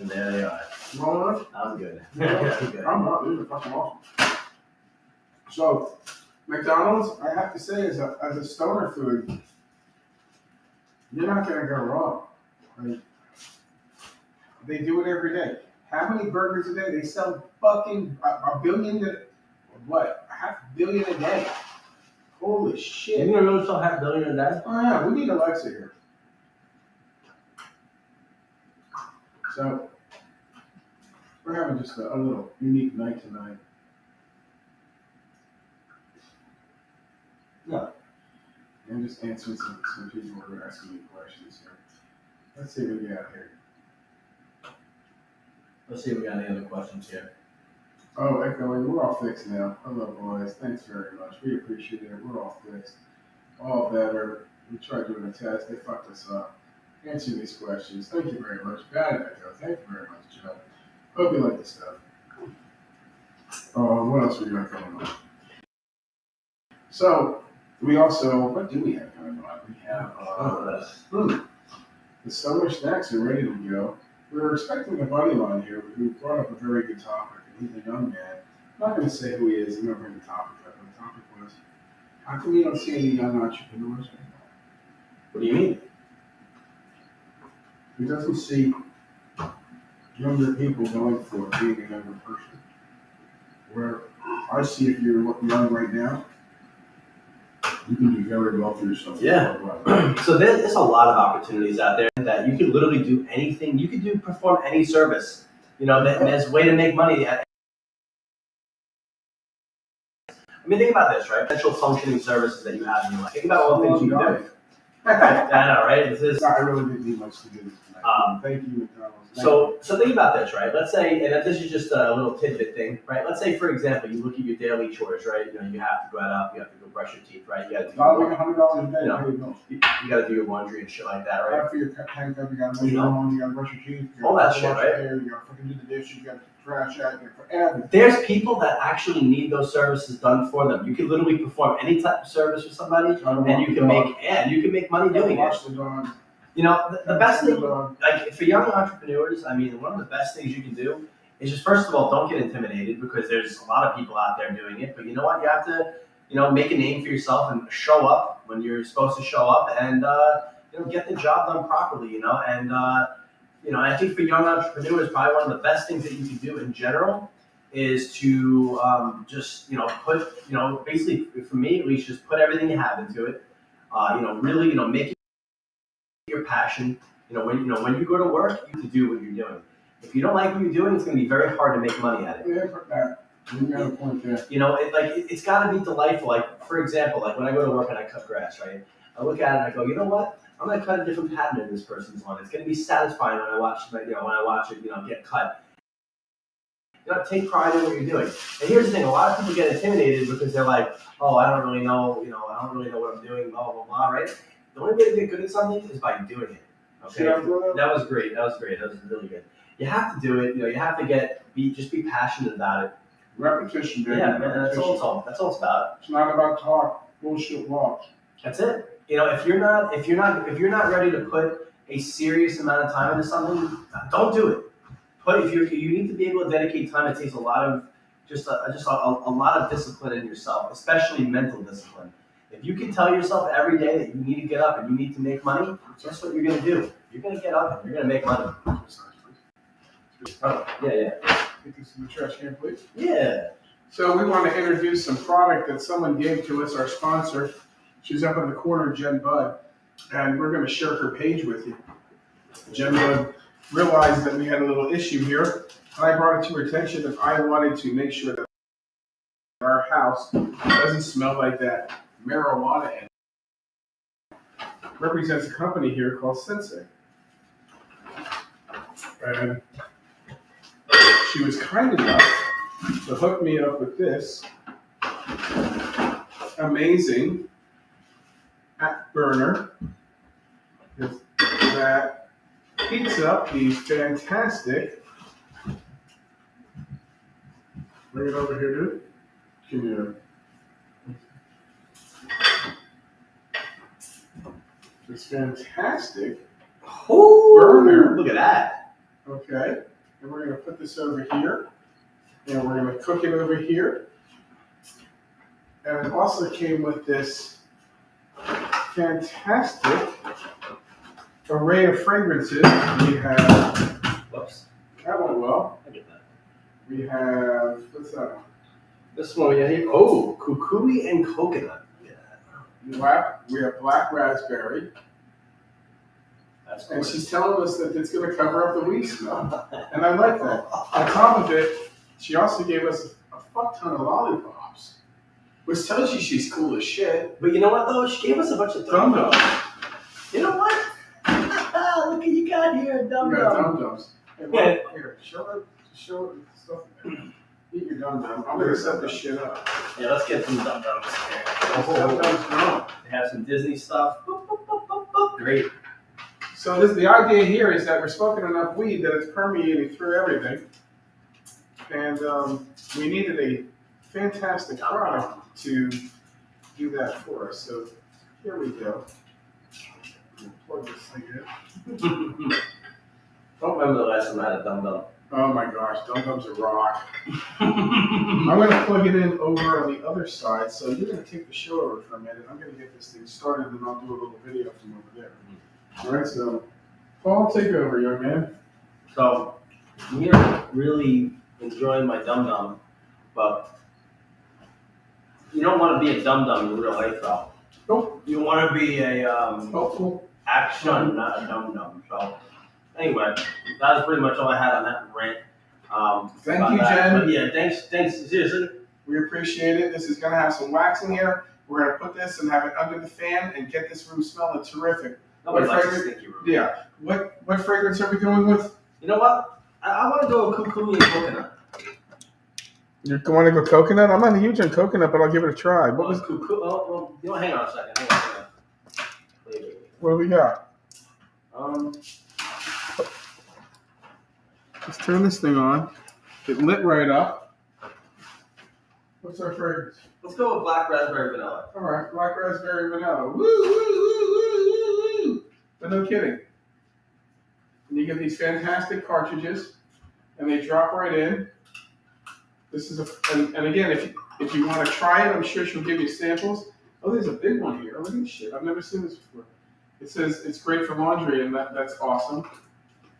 And there they are. You want one? I'm good. Yeah. I'm good. I'm not. These are fucking awesome. So, McDonald's, I have to say, as a stoner food, you're not gonna go wrong. I mean, they do it every day. How many burgers a day? They sell fucking a billion. What? 500 million a day. Holy shit. You gonna really still have $1 billion a day? Oh yeah, we need Alexa here. So, we're having just a little unique night tonight. No. I'm just answering some people who are asking me questions here. Let's see what we got here. Let's see if we got any other questions here. Oh, echoing, we're all fixed now. Hello, boys. Thanks very much. We appreciate it. We're all fixed. All better. We tried doing a test. They fucked us up. Answering these questions. Thank you very much. Got it, Echo. Thank you very much, Joe. Hope you like the stuff. What else we got going on? So, we also, what do we have going on? We have, the summer snacks are ready to go. We were expecting a buddy on here who brought up a very good topic, and he's a young man. I'm not going to say who he is. I'm going to bring the topic up. And the topic was, how come you don't see any young entrepreneurs anymore? What do you mean? He doesn't see younger people going for being a younger person. Where I see if you're young right now, you can do very well for yourself. Yeah. So there's a lot of opportunities out there that you could literally do anything. You could perform any service. You know, there's a way to make money. I mean, think about this, right? Potential functioning services that you have in your life. Think about all the things you can do. I know, right? It's just, I really didn't need much to do this tonight. Thank you, McDonald's. So think about this, right? Let's say, and this is just a little tidbit thing, right? Let's say, for example, you look at your daily chores, right? You know, you have to go out, you have to go brush your teeth, right? You got to do like $100 a day. You know, you got to do your laundry and shit like that, right? After your handcuff, you got to make your own, you got to brush your teeth. All that shit, right? You got to fucking do the dishes, you got to trash out, everything. There's people that actually need those services done for them. You can literally perform any type of service for somebody, and you can make money doing it. You know, the best thing, like for young entrepreneurs, I mean, one of the best things you can do is just, first of all, don't get intimidated because there's a lot of people out there doing it. But you know what? You have to, make a name for yourself and show up when you're supposed to show up, and get the job done properly. And I think for young entrepreneurs, probably one of the best things that you can do in general is to just put basically, for me at least, just put everything you have into it. Really make it your passion. When you go to work, you have to do what you're doing. If you don't like what you're doing, it's going to be very hard to make money at it. Yeah, you got a point there. It's got to be delightful. Like, for example, like when I go to work and I cut grass, right? I look at it and I go, you know what? I'm going to cut a different pattern in this person's lawn. It's going to be satisfying when I watch it, get cut. Take pride in what you're doing. And here's the thing: a lot of people get intimidated because they're like, "Oh, I don't really know. I don't really know what I'm doing." Blah blah blah. Right? The only way to get good at something is by doing it. Okay. That was great. That was really good. You have to do it. You have to just be passionate about it. Repetition, baby. Yeah, man. That's all it's about. It's not about talk, bullshit walk. That's it. If you're not ready to put a serious amount of time into something, don't do it. But if you need to be able to dedicate time, it takes a lot of a lot of discipline in yourself, especially mental discipline. If you can tell yourself every day that you need to get up and you need to make money, that's what you're going to do. You're going to get up and you're going to make money. Oh, yeah. Take this in the trash can, please. Yeah. So we want to introduce some product that someone gave to us, our sponsor. She's up in the corner, Jen Budd, and we're going to share her page with you. Jen Budd realized that we had a little issue here, and I brought it to her attention that I wanted to make sure that our house doesn't smell like that marijuana. And represents a company here called Sensei. And she was kind enough to hook me up with this amazing burner that heats up these fantastic. Bring it over here, dude. Give me this fantastic burner. Look at that. Okay, and we're going to put this over here, and we're going to cook it over here. And it also came with this fantastic array of fragrances. We have, Whoops. that went well. I get that. We have, what's that one? This one we got here. Oh, kukui and coconut. Yeah. We have black raspberry. That's And gorgeous. she's telling us that it's going to cover up the weed smell. And I like that. On top of it, she also gave us a fuck ton of lollipops, which tells you she's cool as shit. But you know what though? She gave us a bunch of Dum dum-dums. dums. You know what? Look what you got here, We got dum-dum. dum dums. Hey, Yeah. here, show it stuff. Eat your dum dum. I'm going to set this shit up. Yeah, let's get some dum-dums here. Dum dums growing. They have some Disney stuff. Boop, boop, boop, boop, boop. Great. So the idea here is that we're smoking enough weed that it's permeating through everything. And we needed a fantastic product to do that for us. So here we go. Plug this thing in. Don't remember the last time I had a dum-dum. Oh my gosh, Dum Dum's a rock. I'm going to plug it in over on the other side. So you're going to take the show over for a minute. I'm going to get this thing started and I'll do a little video from over there. All right, so Paul, take over, young man. So I'm here really enjoying my dum-dum, but you don't want to be a dum-dum in real life, though. Nope. You want to be a Helpful. action, not a dum-dum. So anyway, that was pretty much all I had on that rant. Thank you, Jen. But yeah, thanks, seriously. We appreciate it. This is going to have some wax in here. We're going to put this and have it under the fan and get this room smelling terrific. Nobody What likes a fragrance? stinky room. Yeah. What fragrance are we going with? You know what? I want to go with kukui and coconut. You want to go coconut? I'm not huge on coconut, but I'll give it a try. What was? Kukui? Oh, well, hang on a second. Hang on. Wait. What do we got? Um, Let's turn this thing on. It lit right up. What's our fragrance? let's go with black raspberry vanilla. All right, black raspberry vanilla. Woo, woo, woo, woo, woo, woo. But no kidding. And you get these fantastic cartridges. and they drop right in. This is and again, if you want to try it, I'm sure she'll give you samples. Oh, there's a big one here. Look at this shit. I've never seen this before. It says it's great for laundry, and that's awesome.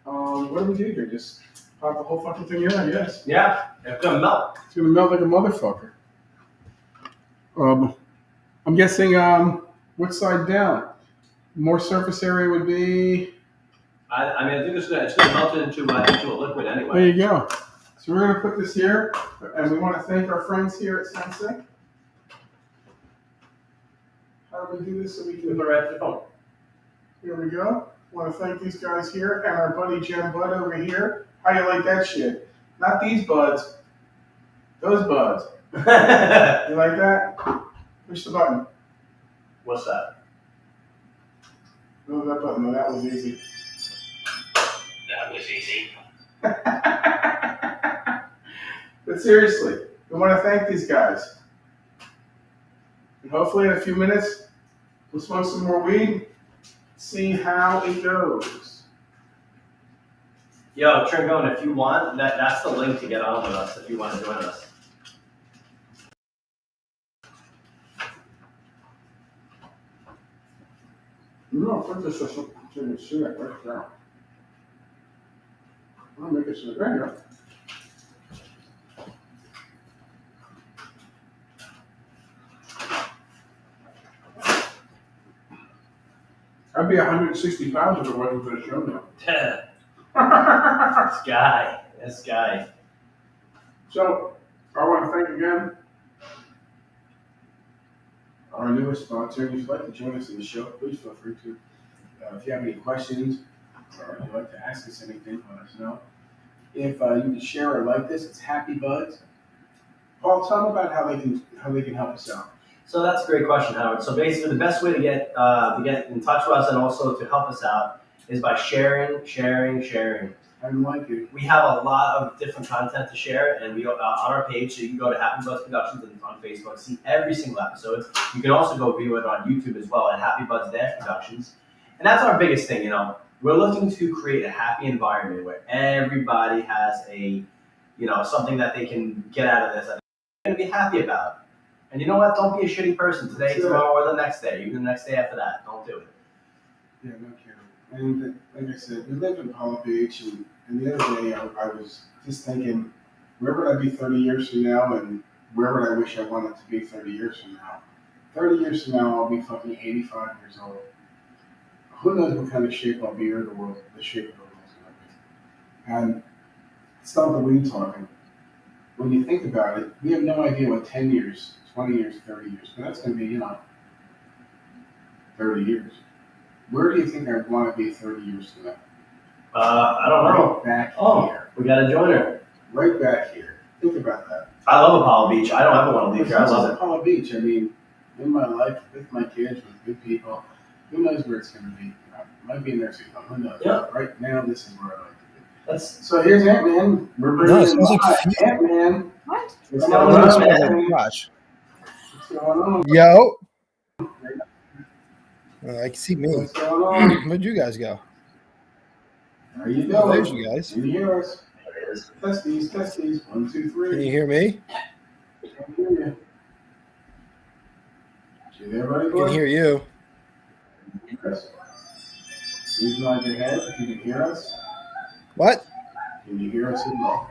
What do we do here? Just pop the whole fucking thing in, I guess. Yeah, it's gonna melt. It's gonna melt like a motherfucker. I'm guessing which side down? More surface area would be. I mean, I think it's gonna melt it into a liquid anyway. There you go. So we're gonna put this here, and we want to thank our friends here at Sensei. How do we do this so we can? Right at the phone. Here we go. Want to thank these guys here and our buddy Jim Bud over here. How you like that shit? Not these buds. Those buds. You like that? Push the button. What's that? No, that button. No, that was easy. That was easy. But seriously, we want to thank these guys. And hopefully in a few minutes, we'll smoke some more weed, see how it goes. Yo, Tringone, if you want, that's the link to get on with us if you want to join us. No, put this to the shit right there. I'll make it so there you go. I'd be 160 pounds if it wasn't for the show now. This guy. So, I want to thank again our newest sponsor. If you'd like to join us in the show, please feel free to. If you have any questions or you'd like to ask us anything, let us know. If you can share or like this, it's Happy Buds. Paul, tell them about how they can help us out. So that's a great question, Howard. So basically, the best way to get in touch with us and also to help us out is by sharing. I like it. We have a lot of different content to share, and we on our page, so you can go to Happy Buds Productions and on Facebook, see every single episode. You can also go view it on YouTube as well at Happy Buds Productions, and that's our biggest thing. We're looking to create a happy environment where everybody has something that they can get out of this that they're gonna be happy about. And you know what? Don't be a shitty person today, tomorrow, or the next day, even the next day after that. Don't do it. Yeah, no kidding. And like I said, we live in Palm Beach, and the other day I was just thinking, where would I be 30 years from now, and where would I wish I wanted to be 30 years from now? 30 years from now, I'll be fucking 85 years old. Who knows what kind of shape I'll be, or the shape of the world's going to be. And it's not the weed talking. When you think about it, we have no idea what 10 years, 20 years, 30 years, but that's going to be, 30 years. Where do you think I'd want to be 30 years from now? I don't know. Right back here. We got a joiner. Right back here. Think about that. I love Apollo Beach. I don't ever want to leave here. I love it. Apollo Beach. I mean, in my life, with my kids, with good people, who knows where it's going to be? It might be in nursing home. Who knows? Yeah. Right now, this is where I'd like to be. That's So here's Ant-Man. We're bringing in Ant-Man. What? What's No, going on, no, Ant-Man? Gosh. What's going on? Yo. I can see me. What's going on? Where'd you guys go? How you Oh, doing? there's you guys. Can you hear us? there it is. Test these. 1, 2, 3. Can you hear me? Can't hear you. You there, buddy? I can hear you. Yes. Please nod your head if you can hear us. What? Can you hear us at all?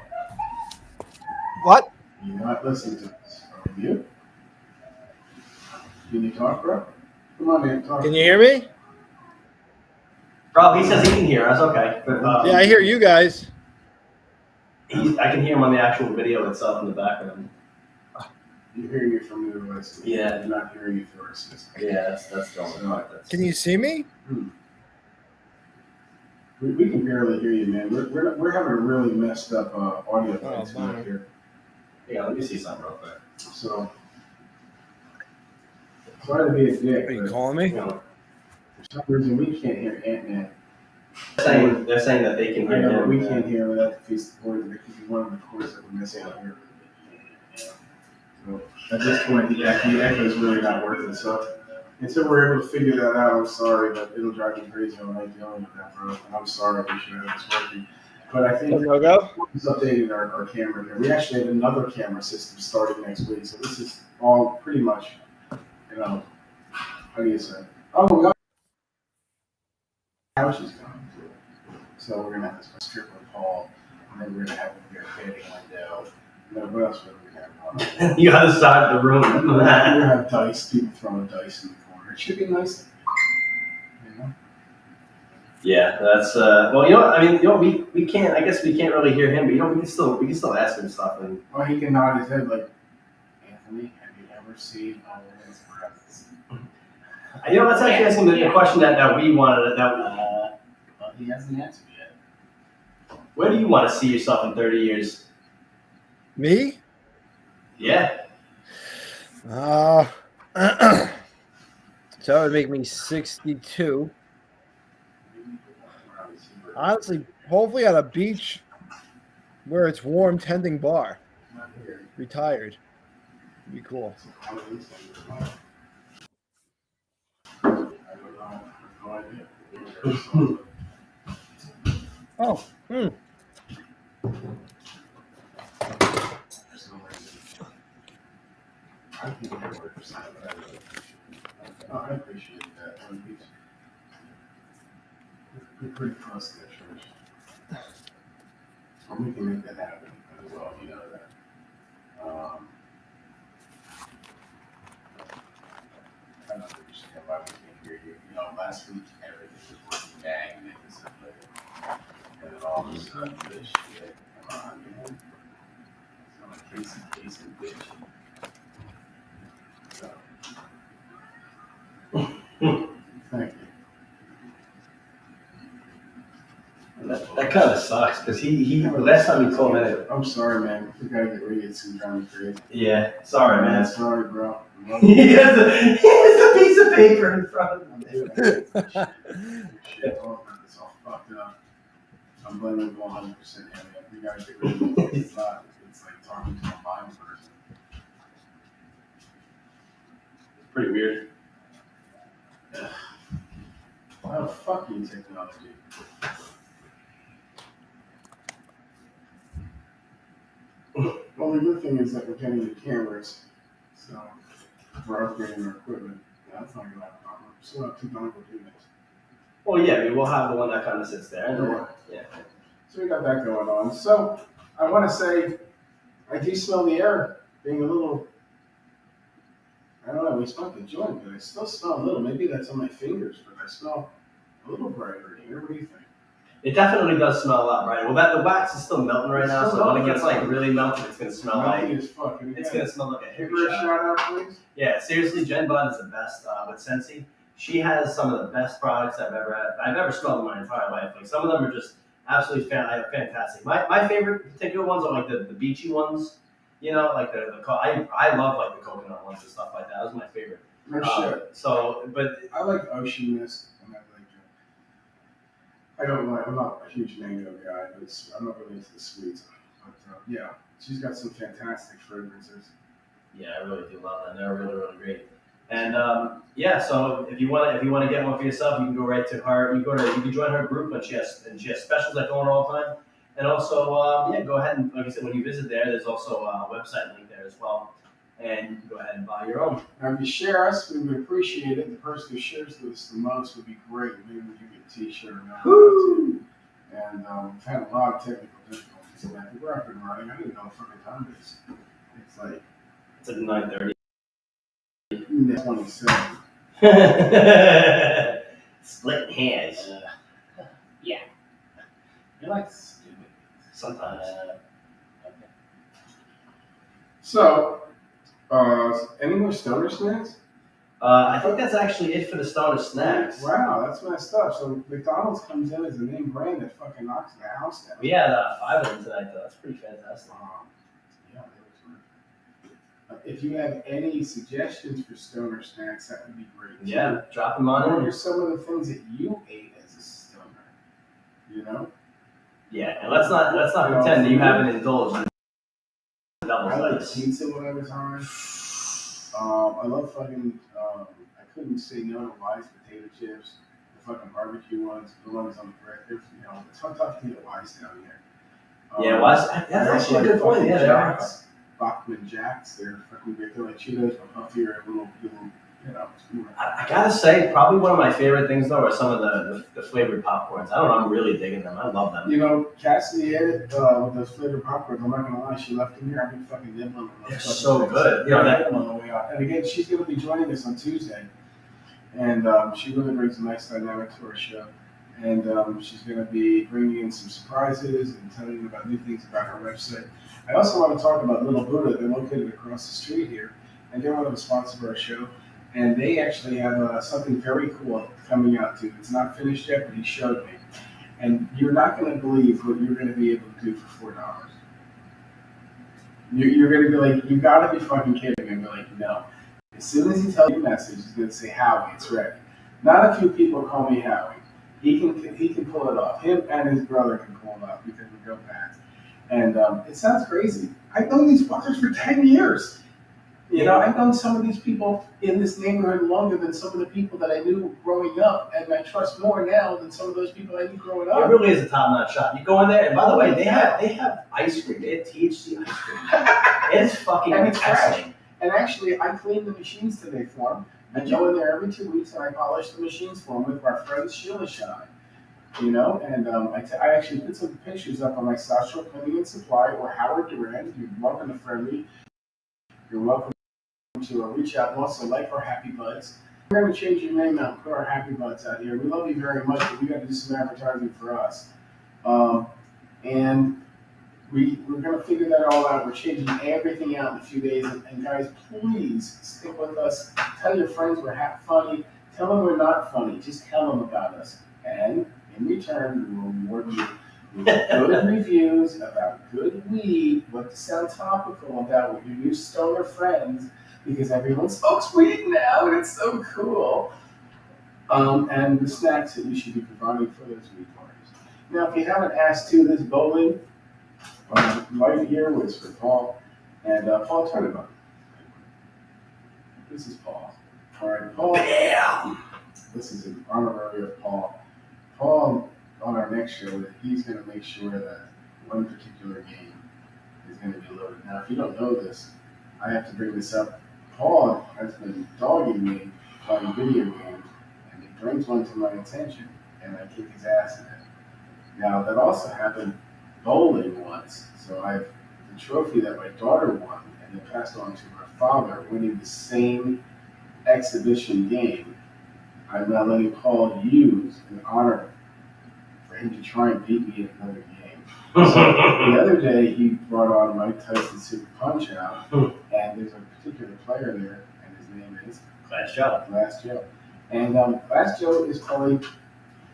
What? You're not listening to us. Are you? Can you talk, bro? Come on, man. Talk. Can you hear me? Rob, he says he can hear us. Okay. But, Yeah, I hear you guys. I can hear him on the actual video itself in the background. You're hearing it from the device. Yeah. You're not hearing it through our system. Yeah, that's the only part. Can you see me? We can barely hear you, man. We're having a really messed up audio thing bummer. up here. Yeah, let me see something real quick. So, sorry to be a dick, Are you but calling me? for some reason we can't hear Ant-Man. They're saying that they can I hear know, but him. we can't hear without the piece of board. That could be one of the chords that we're missing out here. So at this point, the echo is really not worth it. So until we're able to figure that out, I'm sorry, but it'll drive me crazy when I'm dealing with that, bro. And I'm sorry, we should have this working. But I think No go. we've updated our camera here. We actually have another camera system starting next week, so this is all pretty much, how do you say? Oh, we got couches coming too. So we're gonna have this strip with Paul, and then we're gonna have a barricading window. And then what else would we have? You gotta start the room. We're gonna have dice, people throwing dice in the corner. It should be nice. You know? Yeah, that's well, you know what? I mean, you know, we can't. I guess we can't really hear him, but you know, we can still ask him stuff. And Well, he can nod his head like, Anthony, have you ever seen Owen's presence? you know, that's actually asking the question that we wanted. Well, he hasn't answered yet. Where do you want to see yourself in 30 years? Me? Yeah. So that would make me 62. Honestly, hopefully at a beach where it's warm, tending bar. Not here. Retired. Would be cool. I don't know. No idea. Oh, I think it works, but I really appreciate it. I appreciate that. We're pretty close to that church. And we can make that happen as well, you know that. I don't know if we should have, I can't hear you. You know, last week everything was working magnificently. And then all of a sudden, this shit, come on, man. It's not a Casey bitch. So. Thank you. That kind of sucks because he last time he told me that. I'm sorry, man. We gotta get rid of some drama crazy. Yeah, sorry, man. Sorry, bro. he has a piece of paper in front of him. Shit, it's all fucked up. I'm blaming 100% him. We gotta get rid of it. It's not. It's like talking to a blind person. Pretty weird. Oh, fuck you, technology. Well, the good thing is that we're getting the cameras, so we're upgrading our equipment. That's not gonna have a problem. We still have 2 dongle units. Well, yeah, I mean, we'll have the one that kind of sits there. And yeah. So we got that going on. So I want to say, I do smell the air being a little. I don't know. We smelled the joint, but I still smell a little. Maybe that's on my fingers, but I smell a little brighter in here. What do you think? It definitely does smell a lot brighter. Well, the wax is still melting right now, so when it gets like really melted, it's gonna smell like Melty as fuck. it's gonna smell like a Give hippie her a shop. shout out, please. Yeah, seriously, Jen Bud is the best with Scentsy. She has some of the best products I've ever had. I've ever smelled in my entire life. Like some of them are just absolutely fantastic. My favorite particular ones are like the beachy ones. You know, like I love like the coconut ones and stuff like that. That was my favorite. No shit. So, but I like ocean mist. And I don't like. I'm not a huge mango guy, but I'm not really into the sweets. But yeah, she's got some fantastic fragrances. yeah, I really do love them. They're really, really great. And yeah, so if you want to get one for yourself, you can go right to her. You can join her group, and she has specials that go on all the time. And also, yeah, go ahead and like I said, when you visit there, there's also a website link there as well, and you can go ahead and buy your own. Now, if you share us, we would appreciate it. The person who shares this the most would be great. Maybe we could get a T-shirt or not. Woo! And we've had a lot of technical difficulties, and I think we're up and running. I don't even know what fucking time it is. It's like It's at 9:30. 27. Splitting hairs. Yeah. You're like stupid. Sometimes. Okay. So, any more stoner snacks? I think that's actually it for the starter snacks. Wow, that's messed up. So McDonald's comes in as a name brand that fucking knocks the house down. We had 5 of them tonight, though. That's pretty fantastic. Yeah, if you have any suggestions for stoner snacks, that would be great. Yeah, drop them on What in. are some of the things that you ate as a stoner? You know? Yeah, and let's not pretend that you haven't indulged in devil's I like lettuce. pizza when I was on. I love fucking. I couldn't say no to Wise potato chips. fucking barbecue ones, the ones on the brick. It's tough to get a wise down here. Yeah, that's actually a good point. Yeah, they are. Jacks, Bachman Jacks. They're fucking great. They're like Cheetos, but puffier, little. I gotta say, probably one of my favorite things though are some of the flavored popcorns. I don't know, I'm really digging them. I love them. Cassidy ate it with those flavored popcorns. I'm not gonna lie, she left them here. I've been fucking nibbling on those. They're fucking so things. good. That on the way out. And again, she's gonna be joining us on Tuesday, and she really brings a nice dynamic to our show. And she's going to be bringing in some surprises and telling you about new things about her website. I also want to talk about Little Buddha. They're located across the street here, and they're one of the sponsors of our show. And they actually have something very cool coming out too. It's not finished yet, but he showed me. And you're not going to believe what you're going to be able to do for $4. You're going to be like, you got to be fucking kidding. And be like, no. As soon as he tells you a message, he's going to say, Howie, it's ready. Not a few people call me Howie. He can pull it off. Him and his brother can pull it off because we go back. And it sounds crazy. I've known these fuckers for 10 years. I've known some of these people in this neighborhood longer than some of the people that I knew growing up, and I trust more now than some of those people I knew growing up. It really is a top-notch shop. You go in there, and by the way, they have ice cream. They have THC ice cream. It's fucking and it's excellent. fresh. And actually, I cleaned the machines today for them. I go in there every 2 weeks and I polish the machines for them with our friend Sheila Shine. And I actually put some pictures up on my South Shore Cleaning and Supply or Howard Durand. You're welcome to friend me. You're welcome to reach out and also like our Happy Buds. We're going to change your name out and put our Happy Buds out here. We love you very much, but we got to do some advertising for us. And we're going to figure that all out. We're changing everything out in a few days. And guys, please stick with us. Tell your friends we're funny. Tell them we're not funny. Just tell them about us. And in return, we will reward you with good reviews about good weed, what to sound topical about with your new stoner friends, because everyone smokes weed now, and it's so cool. And the snacks that you should be providing for those weed parties. Now, if you haven't asked to, this bowling right here was for Paul. And Paul, turn it on. This is Paul. All right, Paul. Yeah. This is an honorary of Paul. Paul, on our next show, he's going to make sure that one particular game is going to be loaded. Now, if you don't know this, I have to bring this up. Paul has been dogging me playing video games, and he brings one to my attention, and I kick his ass in it. Now, that also happened bowling once. So I have the trophy that my daughter won, and then passed on to her father, winning the same exhibition game. I'm now letting Paul use in honor for him to try and beat me in another game. So the other day, he brought on Mike Tyson's Super Punch-Out, and there's a particular player there, and his name is Glass Joe. Glass Joe. And Glass Joe is probably,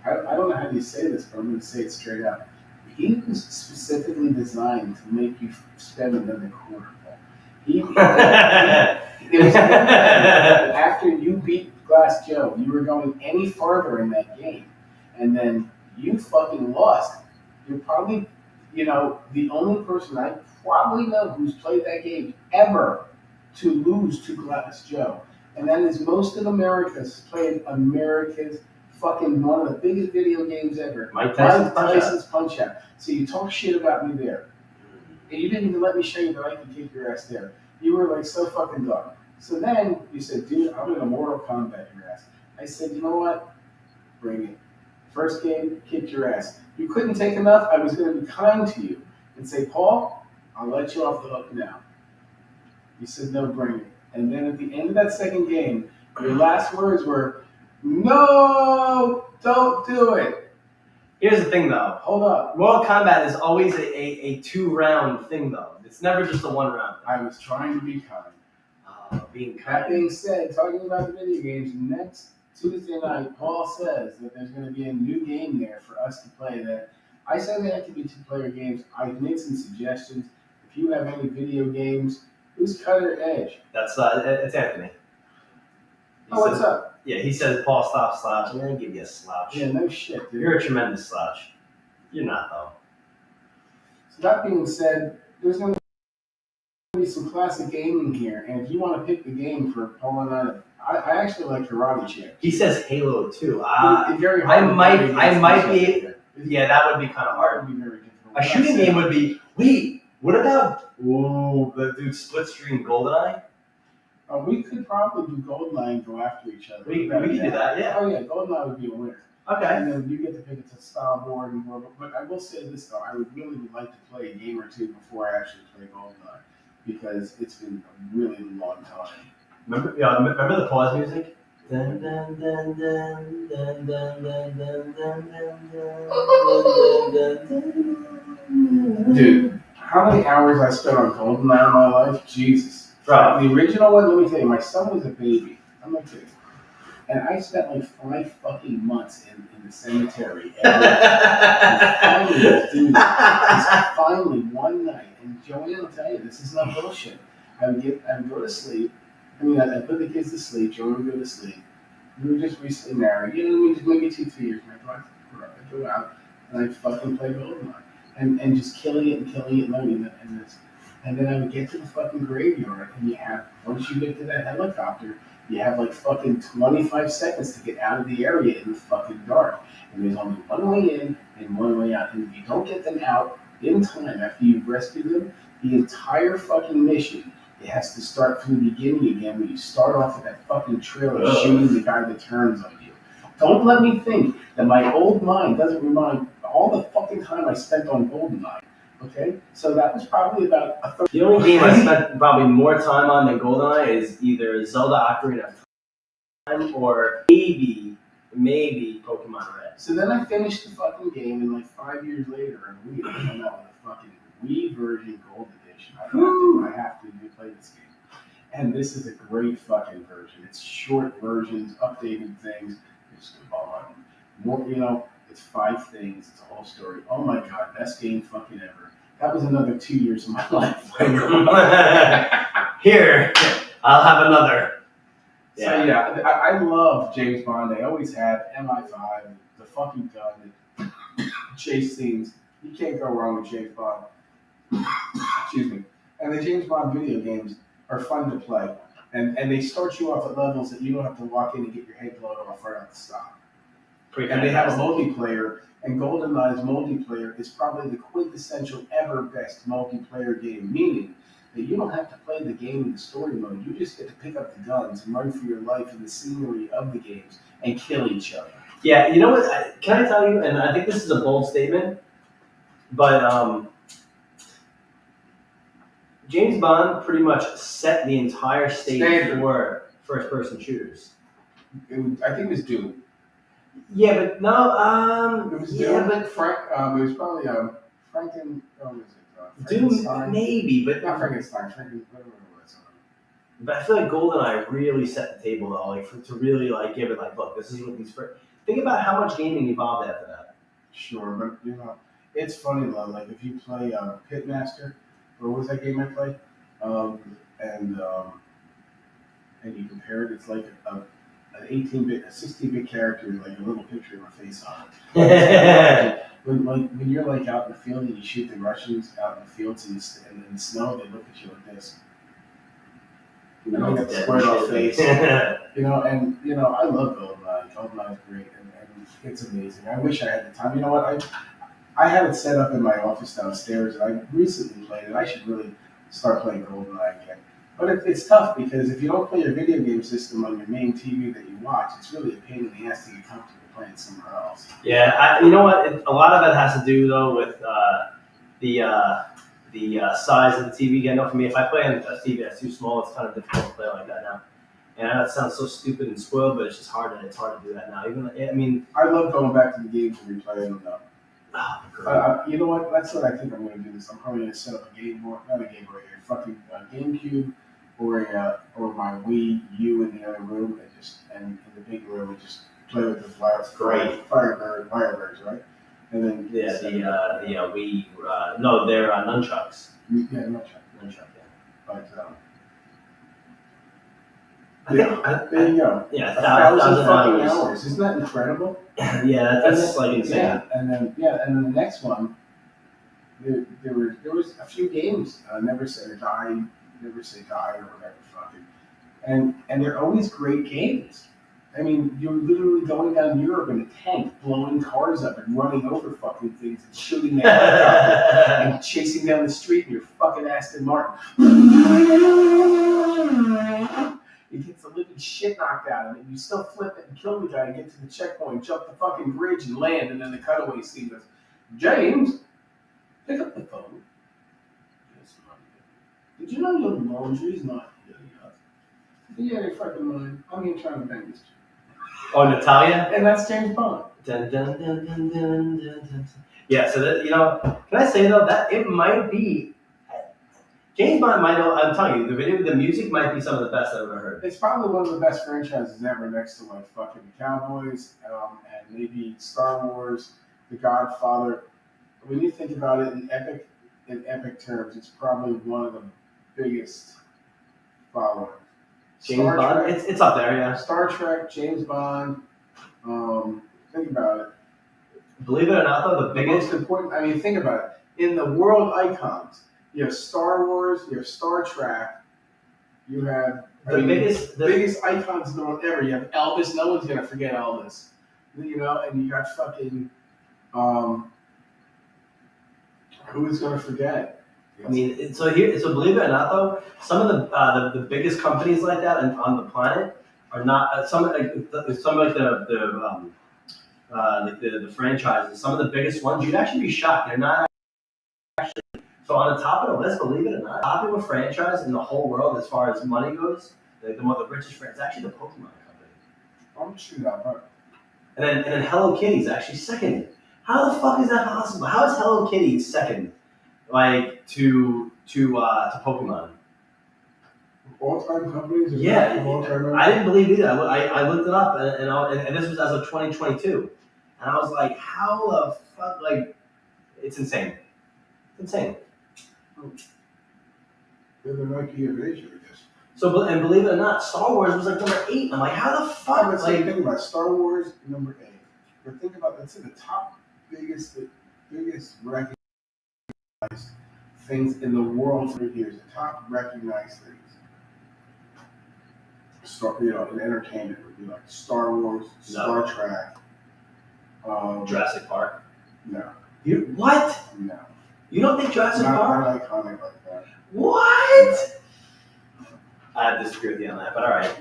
I don't know how you say this, but I'm going to say it straight out. He was specifically designed to make you spend another quarter, Paul. It was after you beat Glass Joe, you were going any further in that game, and then you fucking lost. You're probably, the only person I probably know who's played that game ever to lose to Glass Joe. And that is most of America's played America's fucking one of the biggest video games ever. Mike Tyson's Punch-Out. So you talk shit about me there. And you didn't even let me show you that I could kick your ass there. You were like so fucking dumb. So then you said, dude, I'm in a Mortal Kombat your ass. I said, you know what? Bring it. First game, kicked your ass. You couldn't take enough. I was going to be kind to you and say, Paul, I'll let you off the hook now. You said, no, bring it. And then at the end of that second game, your last words were, no, don't do it. Here's the thing, though. Hold up. Mortal Kombat is always a 2-round thing, though. It's never just a 1-round. I was trying to be kind. Being That kind. being said, talking about the video games, next Tuesday night, Paul says that there's going to be a new game there for us to play. That I said they have to be 2-player games. I've made some suggestions. If you have any video games, who's Cutter Edge? That's it's Anthony. What's up? Yeah, he says Paul stop slouching. I'm gonna give you a slouch. Yeah, no shit, dude. You're a tremendous slouch. You're not though. So that being said, there's going to be some Classic Gaming here, and if you want to pick the game for Paul and I actually like Karate Champ. He says Halo 2. It's very I hard to might play against be. each other. Yeah, that would be kind of hard. That would be very difficult. A shooting game would be. Wait, what about the dude split screen GoldenEye? We could probably do GoldenEye and go after each other. We could do that, yeah. Oh yeah, GoldenEye would be a winner. Okay. And then you get to pick a style board and whatever. But I will say this though, I would really like to play a game or two before I actually play GoldenEye because it's been a really long time. Remember the pause music? Dun, dun, dun, dun, dun, dun, dun, dun, dun, dun, dun, dun. Dude, how many hours I spent on GoldenEye in my life? Jesus. Right. The original one, let me tell you, my son was a baby. I'm not kidding. And I spent like 5 fucking months in the cemetery. And finally, one night, and Joanne will tell you, this is not bullshit. I would go to sleep. I'd put the kids to sleep. Joanne would go to sleep. We were just recently married. Just maybe 2-3 years. I'd go out and I'd fucking play GoldenEye. And just killing it and learning it. And then I would get to the fucking graveyard, and once you get to that helicopter, you have like fucking 25 seconds to get out of the area in the fucking dark. And there's only one way in and one way out. And if you don't get them out in time after you've rescued them, the entire fucking mission, it has to start from the beginning again when you start off at that fucking trailer shooting the guy that turns on you. Don't let me think that my old mind doesn't remind all the fucking time I spent on GoldenEye. Okay, so that was probably about a third. The only game I spent probably more time on than GoldenEye is either Zelda Ocarina of Time or maybe Pokemon Red. So then I finished the fucking game, and like 5 years later, Wii came out with a fucking Wii version Gold Edition. I have to play this game, and this is a great fucking version. It's short versions, updated things. It's more, it's 5 things. It's a whole story. Oh my god, best game fucking ever. That was another 2 years of my life. Here, I'll have another. So yeah, I love James Bond. I always have. MI5, the fucking gun, the chase scenes. You can't go wrong with James Bond. Excuse me. And the James Bond video games are fun to play. And they start you off at levels that you don't have to walk in and get your head blown off right off the stop. And they have a multiplayer, and GoldenEye's multiplayer is probably the quintessential ever best multiplayer game, meaning that you don't have to play the game in the story mode. You just get to pick up the guns and run for your life in the scenery of the games and kill each other. Yeah, you know what? Can I tell you, and I think this is a bold statement, but James Bond pretty much set the entire stage for first-person shooters. I think it was Doom. Yeah, but no. It was Doom. Yeah, but it was probably Franken. Doom, maybe, but not Frankenstein. Whatever it was. But I feel like GoldenEye really set the table though, to really give it look, this is what these first. Think about how much gaming evolved after that. Sure, but it's funny though. If you play Pitmaster, what was that game I played? And you compare it, it's like an 18-bit, a 16-bit character with a little picture of my face on it. When you're out in the field and you shoot the Russians out in the fields and in the snow, they look at you like this. They got the squared off face. I love GoldenEye. GoldenEye is great, and it's amazing. I wish I had the time. You know what? I have it set up in my office downstairs, and I recently played it. I should really start playing GoldenEye again. But it's tough because if you don't play your video game system on your main TV that you watch, it's really a pain in the ass to get comfortable playing somewhere else. Yeah, you know what? A lot of it has to do though with the size of the TV. I know for me, if I play on a TV that's too small, it's kind of difficult to play like that now. And I know it sounds so stupid and spoiled, but it's just hard. It's hard to do that now. I love going back to the games and replaying them now. You know what? That's what I think I'm going to do. I'm probably going to set up a Game Boy, not a Game Boy, a fucking GameCube or my Wii U in the other room, and in the big room, and just play with the Firebirds, right? And then the Wii. No, they're nunchucks. Yeah, nunchuck. But there you go. Yeah, 1,000 fucking hours. Isn't that incredible? Yeah, that's insane. Yeah, and then the next one, there was a few games. Never Say or Die never say die or whatever fucking. And they're always great games. I mean, you're literally going down Europe in a tank, blowing cars up and running over fucking things and shooting the helicopter and chasing down the street in your fucking Aston Martin. He gets the living shit knocked out of him, and you still flip it and kill the guy and get to the checkpoint, jump the fucking bridge and land, and then the cutaway scene goes, James, pick up the phone. Did you know your laundry's not good enough? Yeah, they fucking mind. I'm here trying to bang this chick. Oh, Natalia? And that's James Bond. Dun, dun, dun, dun, dun, dun, dun. Yeah, so that, can I say though, that it might be, James Bond might, I'm telling you, the music might be some of the best I've ever heard. It's probably one of the best franchises ever, next to like fucking the Cowboys, and maybe Star Wars, The Godfather. When you think about it in epic terms, it's probably one of the biggest followers. James Bond, it's up there, yeah. Star Trek, James Bond. Think about it. Believe it or not, though, the biggest most important. I mean, think about it. In the world icons, you have Star Wars, you have Star Trek, you have the biggest icons in the world ever. You have Elvis. No one's gonna forget Elvis. And you got fucking. Who is gonna forget? I mean, so believe it or not, though, some of the biggest companies like that on the planet are not some like the franchises. Some of the biggest ones, you'd actually be shocked. They're not actually. So on the top of the list, believe it or not, popular franchise in the whole world as far as money goes, the richest franchise, actually the Pokemon company. I'm sure that part. And then Hello Kitty's actually second. How the fuck is that possible? How is Hello Kitty second? Like to Pokemon. All-time companies. Yeah, I didn't believe either. I looked it up, and this was as of 2022, and I was like, how the fuck? Like, it's insane. It's insane. They're the Nike of Asia, I guess. So, and believe it or not, Star Wars was like number 8. And I'm like, how the fuck? Let's think about Star Wars number 8. But think about that's in the top biggest recognized things in the world for years. The top recognized things. In entertainment would be like Star Wars, Star Trek, Jurassic Park. No. What? No. You don't think Jurassic Park? Not iconic like that. What? I disagree with you on that, but all right.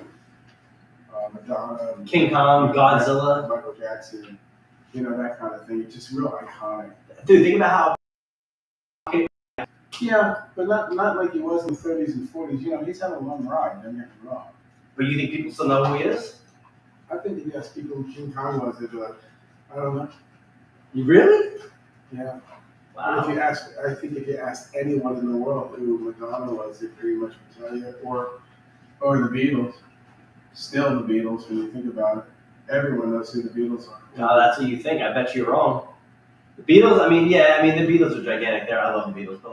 Madonna, King Kong, Godzilla, Michael Jackson, that kind of thing. It's just real iconic. Dude, think about how. Yeah, but not like he was in the 30s and 40s. He's had a long ride. Don't get me wrong. But you think people still know who he is? I think if you ask people who King Kong was, they'd be like, I don't know. You really? Yeah. Wow. I think if you asked anyone in the world who Madonna was, they pretty much would tell you, or the Beatles. Still the Beatles, when you think about it. Everyone knows who the Beatles are. No, that's what you think. I bet you're wrong. The Beatles, the Beatles are gigantic. I love the Beatles, but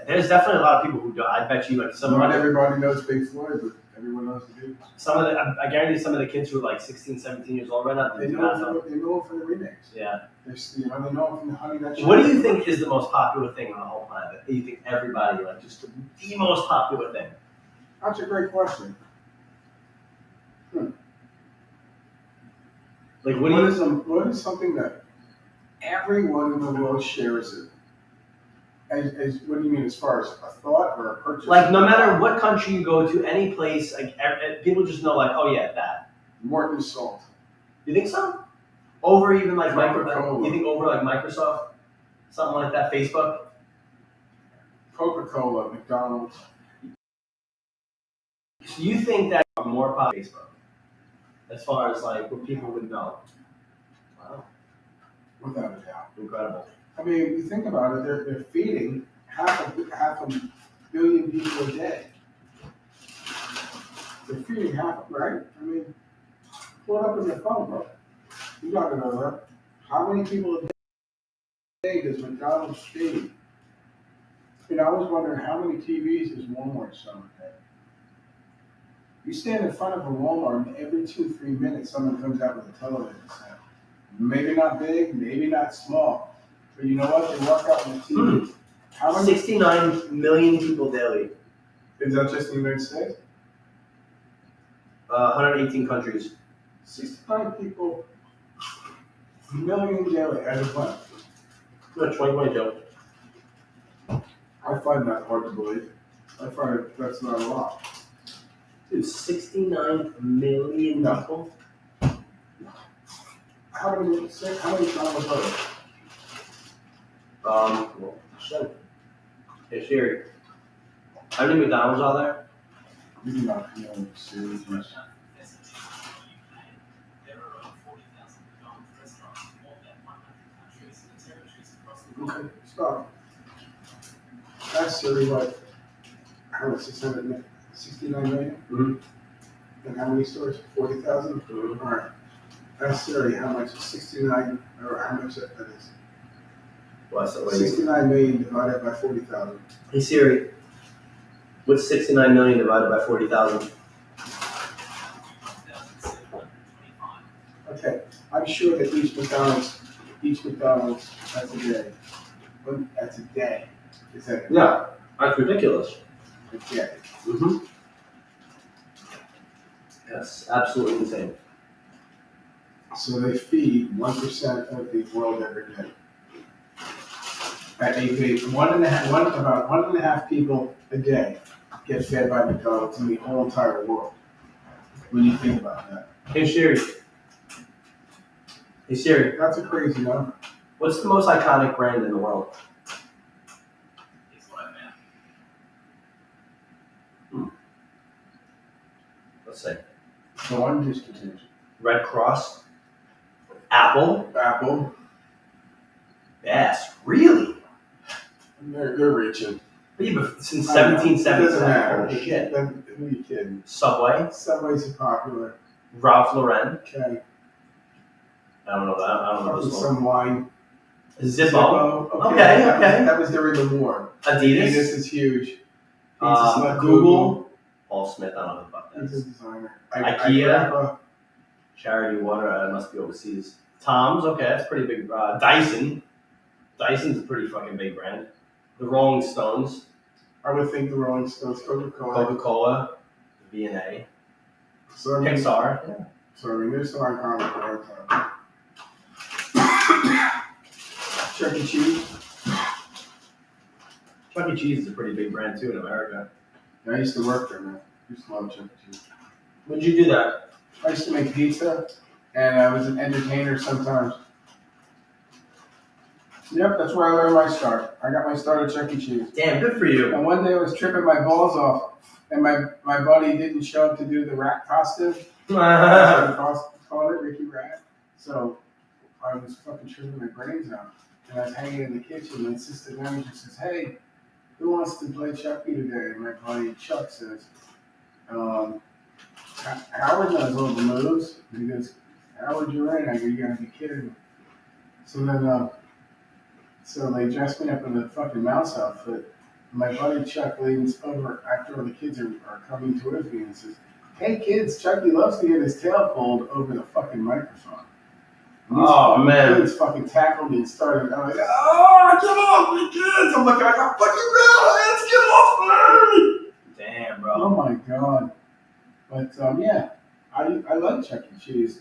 there's definitely a lot of people who do. I bet you Not everybody knows Big Floyd, but everyone knows the Beatles. I guarantee some of the kids who are like 16, 17 years old right now, they know it from the remakes. Yeah. They know it from the Honey Nut. What do you think is the most popular thing on the whole planet? Do you think everybody just the most popular thing? That's a great question. Like what is something that everyone in the world shares it? As what do you mean, as far as a thought or a purchase? Like no matter what country you go to, any place, people just know oh yeah, that. Morton Salt. You think so? Over even Coca-Cola. You think over Microsoft, something like that, Facebook? Coca-Cola, McDonald's. So you think that more popular Facebook, as far as what people would know? Wow. Without a doubt. Incredible. I mean, if you think about it, they're feeding half a billion people a day. They're feeding right? I mean, pull it up on your phone, bro. You gotta know that. How many people a day does McDonald's feed? I was wondering how many TVs does Walmart sell a day? You stand in front of a Walmart and every 2-3 minutes someone comes out with a television set. Maybe not big, maybe not small. But you know what? They walk out with a TV. How many? 69 million people daily. Is that just the United States? 118 countries. 69 people, million daily. As of what? No, 2022. I find that hard to believe. I find that's not a lot. Dude, 69 million No. people? How many travelers are there? Well, shit. Hey Siri, how many McDonald's are there? You do not know seriously. Okay, stop. That's Siri, what? How much? 69 million? Mm-hmm. And how many stores? 40,000? Mm-hmm. All right. That's Siri, how much is 69, or how much that is? What's that? 69 million divided by 40,000. Hey Siri, what's 69 million divided by 40,000? Okay, I'm sure that each McDonald's has a day. That's a day. Is that Yeah, that's ridiculous. a day? Mm-hmm. That's absolutely insane. So they feed 1% of the world every day. About one and a half people a day get fed by McDonald's in the whole entire world. When you think about that, Hey Siri. Hey Siri, that's a crazy number. what's the most iconic brand in the world? Let's say So I'm just continuing. Red Cross, Apple, Apple, yes, really? they're reaching. Yeah, but since I know. It doesn't 1777, matter. holy shit. Who are you kidding? Subway, Subways are popular. Ralph Lauren, Okay. I don't know that. I don't know Fucking this one. some wine. Zippo, Okay. Okay, That okay. that was during the war. Adidas, Is huge. Pizza Google, Paul Smith, I don't know about He's that. a designer. IKEA. Charity Water, must be overseas. Tom's, okay, that's pretty big. Dyson, Dyson's a pretty fucking big brand. The Rolling Stones, I would think the Rolling Stones, Coca-Cola. Coca-Cola, V&A, So I mean, Pixar. Yeah. so I mean, there's some iconic brands out there. Chuck E. Cheese. Chuck E. Cheese is a pretty big brand too in America. I used to work there, man. I used to love Chuck E. Cheese. When did you do that? I used to make pizza, and I was an entertainer sometimes. Yep, that's where I learned my start. I got my start at Chuck E. Cheese. Damn, good for you. And one day I was tripping my balls off, and my buddy didn't show up to do the rat costume. That's what we called it, Ricky Rat. So I was fucking tripping my brains out. And I was hanging in the kitchen, and Sister Manager says, "Hey, who wants to play Chucky today?" And my buddy Chuck says, "Howard knows all the moves." And he goes, "Howard, you're in." I go, "You gotta be kidding me." So then, so they dressed me up in a fucking mouse outfit. My buddy Chuck leans over after all the kids are coming towards me and says, "Hey kids, Chucky loves to get his tail pulled over the fucking microphone." And these fucking man. kids fucking tackled me and started. I'm like, "Oh, get off me, kids!" I'm like, "I got fucking real hands, get off me!" Damn, bro. Oh my god. But yeah, I love Chuck E. Cheese.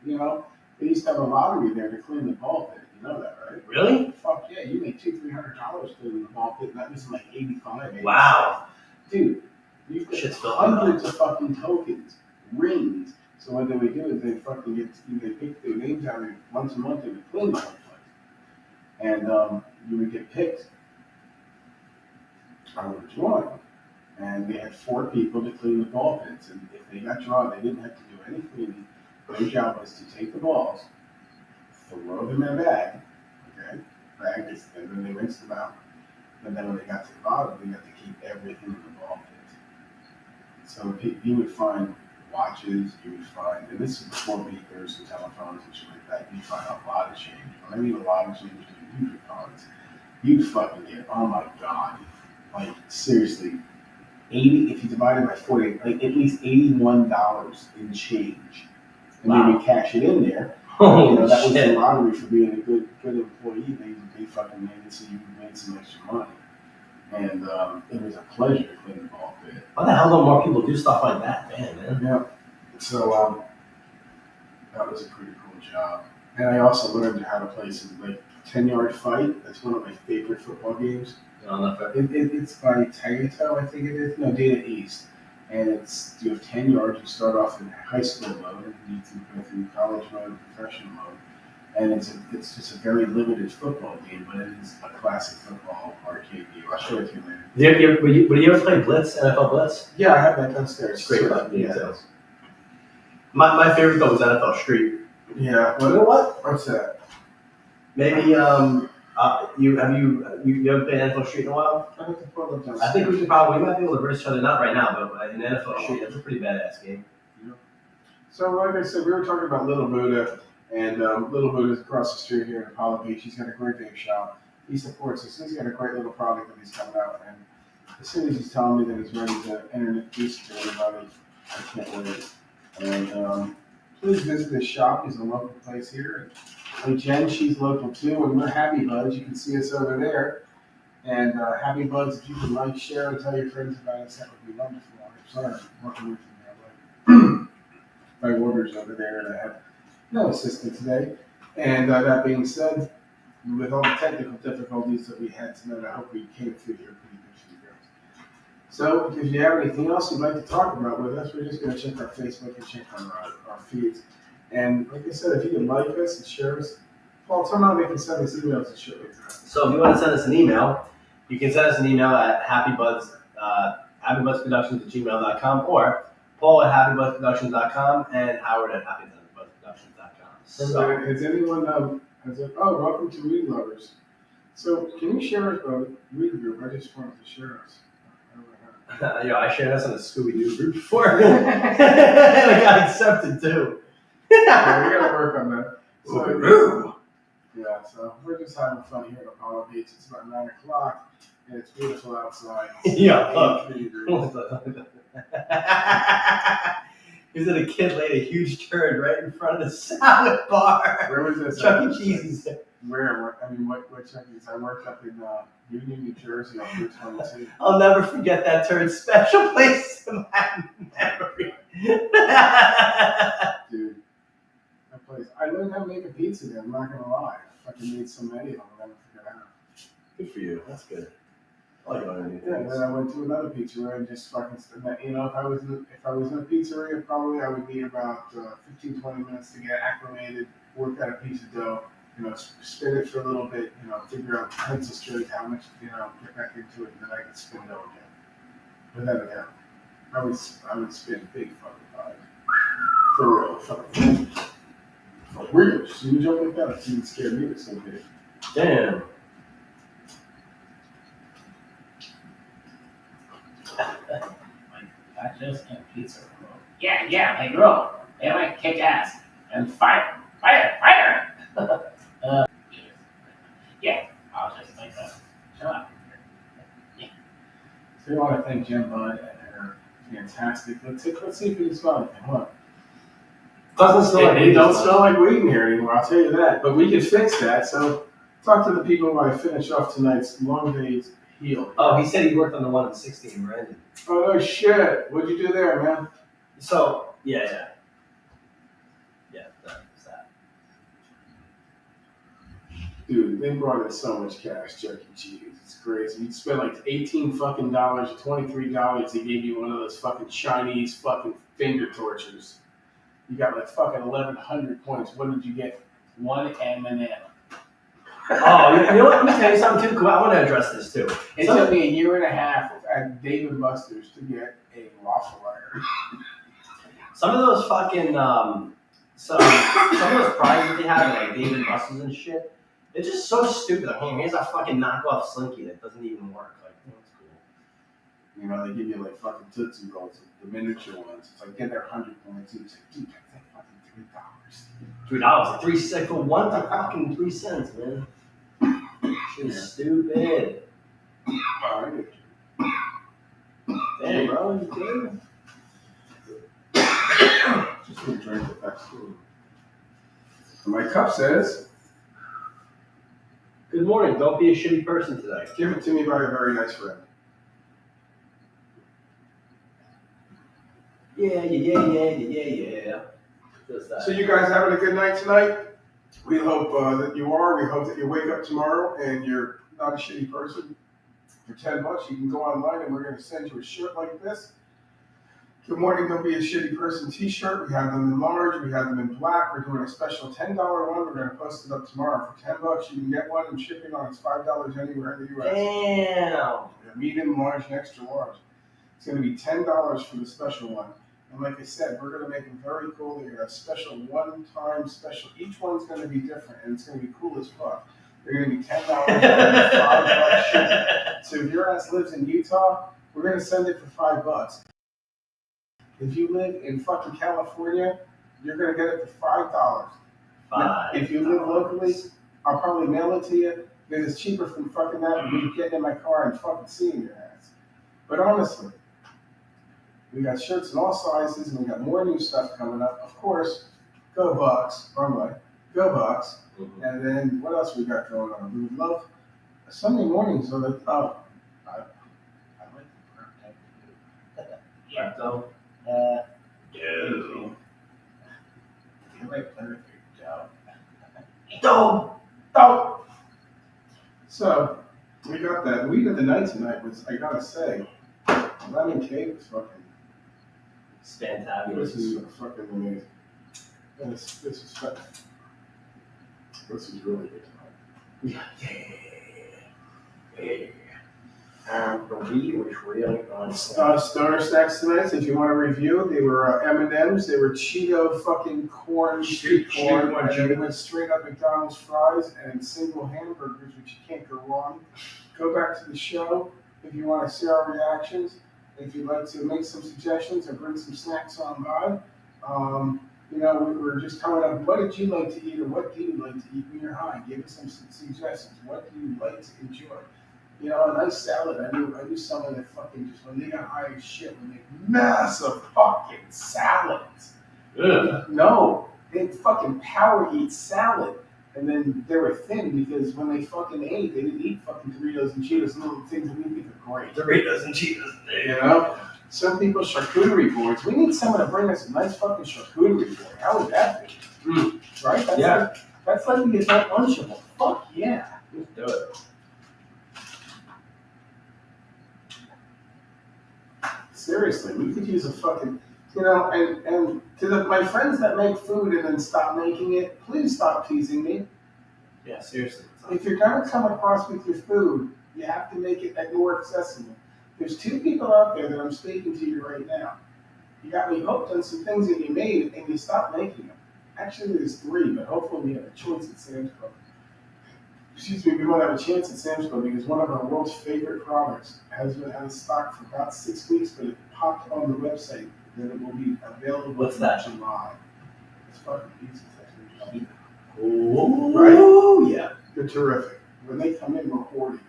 You know, they used to have a lottery there to clean the ball pit. You know that, right? Really? Fuck yeah, you make $200-300 cleaning the ball pit, and that was like 85. Wow. Dude, you get Shit's filthy, hundreds of fucking tokens, rings. So what they would do is they pick their names out once a month and would clean the whole place. And you would get picked on which one. And they had 4 people to clean the ball pits. And if they got drawn, they didn't have to do any cleaning. Their job was to take the balls, throw them in a bag, and then they rinsed them out. And then when they got to the bottom, they got to keep everything in the ball pit. So you would find watches, you would find, and this is before beakers and telephones and shit like that, you'd find a lot of change. When I mean a lot of change, you'd find, you'd fucking get, oh my god, like seriously, 80, if you divide it by 40, like at least $81 in change. And Wow. they would cash it in there. Holy That was the shit. lottery for being a good employee. They fucking made it so you made some extra money. and it was a pleasure to clean the ball pit. Why the hell don't more people do stuff like that, man? Yeah. So that was a pretty cool job. And I also learned how to play some like 10-yard fight. That's one of my favorite football games. It's by Tagato, I think it is. No, Data East. And you have 10 yards. You start off in high school mode, and you can go through college mode, professional mode. And it's just a very limited football game, but it is a classic football arcade game. I'll show it to you later. Would you ever play Blitz, NFL Blitz? Yeah, I have that downstairs. It's great fun. Yeah. My favorite though was NFL Street. Yeah. You know what? What's that? Maybe you ever played NFL Street in a while? I have to pull it up I think we might be able to verse each other, not right now, but in NFL Street, that's a pretty badass game. Yeah. So like I said, we were talking about Little Buddha, and Little Buddha's across the street here in Apollo Beach. He's got a great big shop. He supports us. He's got a great little product that he's coming out, and as soon as he's telling me that he's ready to introduce it to everybody, I can't wait. And please visit his shop. He's a local place here. And Jen, she's local too, and we're Happy Buds. You can see us over there. And Happy Buds, if you can like, share, and tell your friends about us, that would be wonderful. I'm sorry, I'm walking away from my orders over there, and I have no assistant today. And that being said, with all the technical difficulties that we had tonight, I hope we came through here pretty good for you guys. So, if you have anything else you'd like to talk about with us, we're just going to check our Facebook and check on our feeds. And like I said, if you can like us and share us, Paul, tell them how they can send us emails and shit like that. So if you want to send us an email, you can send us an email at happybudsproductions@gmail.com or Paul at happybudsproductions.com and Howard at happybudsproductions.com. So, Has anyone welcome to Read Lovers. So can you share a read group? I just wanted to share us. I shared us on the Scooby-Doo group before. And I got accepted too. Yeah, we gotta work on that. So, so we're just having fun here at Apollo Beach. It's about 9 o'clock and it's beautiful outside. Yeah, look. 83 degrees. Is it a kid laid a huge turd right in front of the salad bar? Where was this? Chuck E. Cheese's. Where? I mean, what Chuck E. Cheese? I worked up in Union, New Jersey on Route 22. I'll never forget that turd. Special place in my memory. Dude, that place. I learned how to make a pizza there. I'm not gonna lie. I fucking made so many of them. I never figured out. Good for you. That's good. I like learning new Yeah, things. then I went to another pizzeria and just fucking, if I was in a pizzeria, probably I would need about 15, 20 minutes to get acclimated, work out a piece of dough, spin it for a little bit, figure out pencil straight how much, get back into it, and then I could spin dough again. Without a doubt. I would spin big fucking pies. For real. For real. So you jump like that, it didn't scare me so big. Damn. Nachos and pizza roll. Yeah, they roll. They like kick ass and fire. Yeah, I'll just like that. Shut up. So I want to thank Jen Bud and her fantastic. Let's see if we can smell anything. What? Doesn't smell like It don't smell like weed in here anymore, I'll tell you that. But we can fix that. So talk to the people while I finish off tonight's Long Days Heal. Oh, he said he worked on the one in 60 in Brandon. Oh, no shit. What'd you do there, man? So, yeah, that's that. Dude, they brought in so much cash, Chuck E. Cheese. It's crazy. You spent like $18 fucking dollars or $23. They gave you one of those fucking Chinese fucking finger tortures. You got like fucking 1,100 points. What did you get? One M&M. Oh, you know what? Let me tell you something too. Cool. I want to address this too. It took me a year and a half at Dave & Buster's to get a waffle iron. Some of those fucking some of those prizes they have, like Dave & Buster's and shit, they're just so stupid. Like, hey, here's a fucking knockoff Slinky that doesn't even work. Like, that's cool. They give you like fucking Tootsie Rolls, the miniature ones. It's like, get their 100 points. It's like, dude, that's like fucking $3. $3, 3 cents for 1 to fucking 3 cents, man. Shit's stupid. Wow, I get you. Damn, bro, you good? Just gonna drink it. That's cool. My cup says Good morning. Don't be a shitty person today. Give it to me by a very nice friend. Yeah. Just that. So you guys having a good night tonight? We hope that you are. We hope that you wake up tomorrow and you're not a shitty person. For $10, you can go online and we're going to send you a shirt like this. Good morning, don't be a shitty person t-shirt. We have them in large, we have them in black. We're doing a special $10 one. We're going to post it up tomorrow. For $10, you can get one, and shipping on it's $5 anywhere in the U.S. Damn. Medium, large, and extra large. It's going to be $10 for the special one. And like I said, we're going to make them very cool. They're a special one-time special. Each one's going to be different, and it's going to be cool as fuck. They're going to be $10 and $5 shipping. So if your ass lives in Utah, we're going to send it for $5. If you live in fucking California, you're going to get it for $5. Now, if you live locally, I'll probably mail it to you because it's cheaper from fucking that than me getting in my car and fucking seeing your ass. But honestly, we got shirts in all sizes and we got more new stuff coming up. Of course, go Bucks, wrong way, go Bucks. And then what else we got going on? We would love Sunday mornings so that, I like the Yeah. So, You like perfect Don't. So we got that. We got the night tonight was, I gotta say, lemon cake was fucking. It's fantabulous. This is fucking amazing. This is fucking. This is really good tonight. Yeah. The weed was really on. Stoner snacks tonight. If you want to review, they were M&Ms. They were Cheeto fucking corn, street corn, and they went straight up McDonald's fries and single hamburgers, which you can't go wrong. Go back to the show if you want to see our reactions. If you'd like to make some suggestions or bring some snacks on by. We're just coming up. What did you like to eat, or what do you like to eat when you're high? Give us some suggestions. What do you like to enjoy? A nice salad. I knew someone that fucking just, when they got high as shit, would make massive fucking salads. Ugh. No, they'd fucking power eat salad. And then they were thin because when they fucking ate, they didn't eat fucking Doritos and Cheetos and little things that we think are great. Doritos and Cheetos. Some people charcuterie boards. We need someone to bring us a nice fucking charcuterie board. How would that be? Right? That's like the adult lunchable. Fuck yeah. Let's do it. Seriously, we could use a fucking, and to my friends that make food and then stop making it, please stop teasing me. Yeah, seriously. If you're gonna come across with your food, you have to make it more accessible. There's 2 people out there that I'm speaking to you right now. You got me hooked on some things that you made and you stopped making them. Actually, there's 3, but hopefully we have a choice at Sam's Club. We won't have a chance at Sam's Club because one of our world's favorite products has been out of stock for about 6 weeks, but it popped on the website that it will be available. What's that? July. It's fucking pizzas. Oh, right? Yeah. They're terrific. When they come in, we're hoarding them.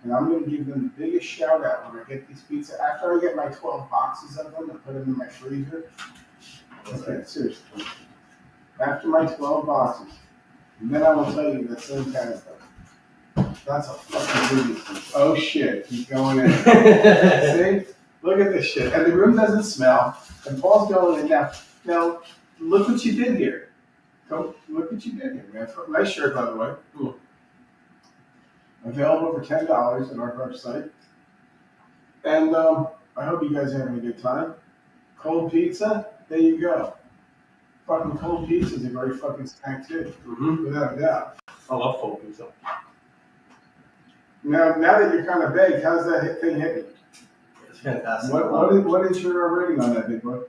And I'm going to give them the biggest shout out when I get these pizzas. After I get my 12 boxes of them and put them in my freezer. Okay, seriously. After my 12 boxes, and then I will tell you the same kind of stuff. That's a fucking movie. Oh shit, he's going in. See? Look at this shit. And the room doesn't smell. And Paul's going in now. Now, look what you did here. Look what you did here, man. Nice shirt, by the way. Cool. Available for $10 on our website. And I hope you guys are having a good time. Cold pizza, there you go. Fucking cold pizza is a great fucking snack too. Without a doubt. I love cold pizza. Now that you're kind of baked, how's that thing hitting? It's fantastic. What is your rating on that, big boy?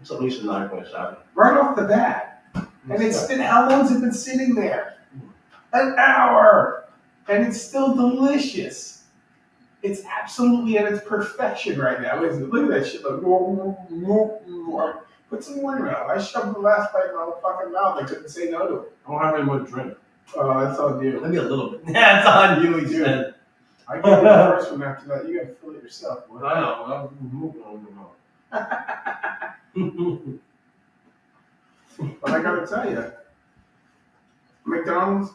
It's at least a 9.7. Right off the bat. And how long's it been sitting there? An hour! And it's still delicious. It's absolutely at its perfection right now, isn't it? Look at that shit. Look. Put some more in your mouth. I shoved the last bite in my fucking mouth. I couldn't say no to it. I don't have any more to drink. Oh, that's on you. Maybe a little bit. That's on you, he said. I give you the first one after that. You gotta fill it yourself. Boy. I know. I'm moving on. But I gotta tell you, McDonald's,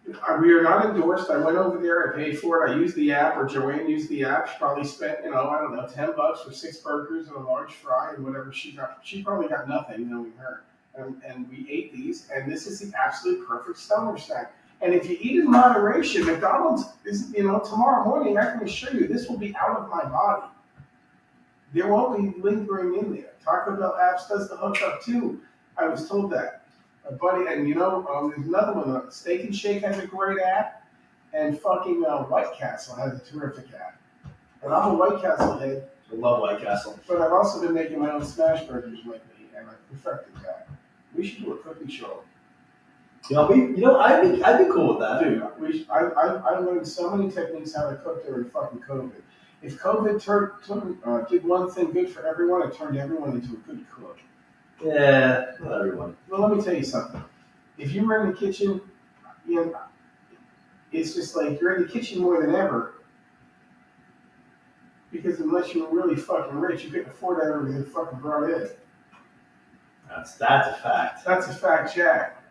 We are not endorsed. I went over there. I paid for it. I used the app, or Joanne used the app. She probably spent, I don't know, $10 for 6 burgers and a large fry and whatever she got. She probably got nothing, knowing her. And we ate these, and this is the absolute perfect stoner snack. And if you eat in moderation, McDonald's is, tomorrow morning, I can assure you, this will be out of my body. There won't be lingering in there. Taco Bell apps does the hookup too. I was told that. Buddy, and there's another one. Steak and Shake has a great app, and fucking White Castle has a terrific app. And I'm a White Castle head. I love White Castle. But I've also been making my own smash burgers lately, and I've perfected that. We should do a cooking show. I'd be cool with that. Dude, I learned so many techniques how to cook during fucking COVID. If COVID did one thing good for everyone, it turned everyone into a good cook. Yeah, not everyone. Well, let me tell you something. If you were in the kitchen, it's just like you're in the kitchen more than ever. Because unless you were really fucking rich, you couldn't afford everything fucking brought in. That's a fact. That's a fact, Jack.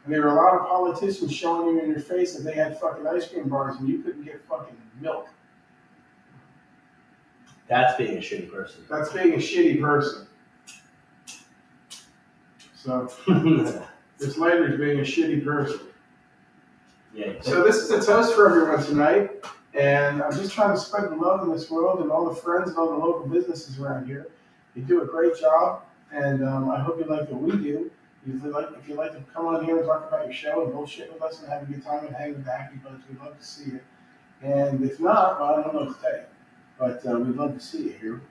And there were a lot of politicians showing you in your face that they had fucking ice cream bars and you couldn't get fucking milk. That's being a shitty person. That's being a shitty person. So, this later is being a shitty person. Yeah. So this is a toast for everyone tonight. And I'm just trying to spread the love in this world and all the friends and all the local businesses around here. You do a great job. And I hope you like what we do. If you'd like to come on here and talk about your show and bullshit with us and have a good time and hang with the Happy Buds, we'd love to see you. And if not, well, I don't know what to tell you. But we'd love to see you here.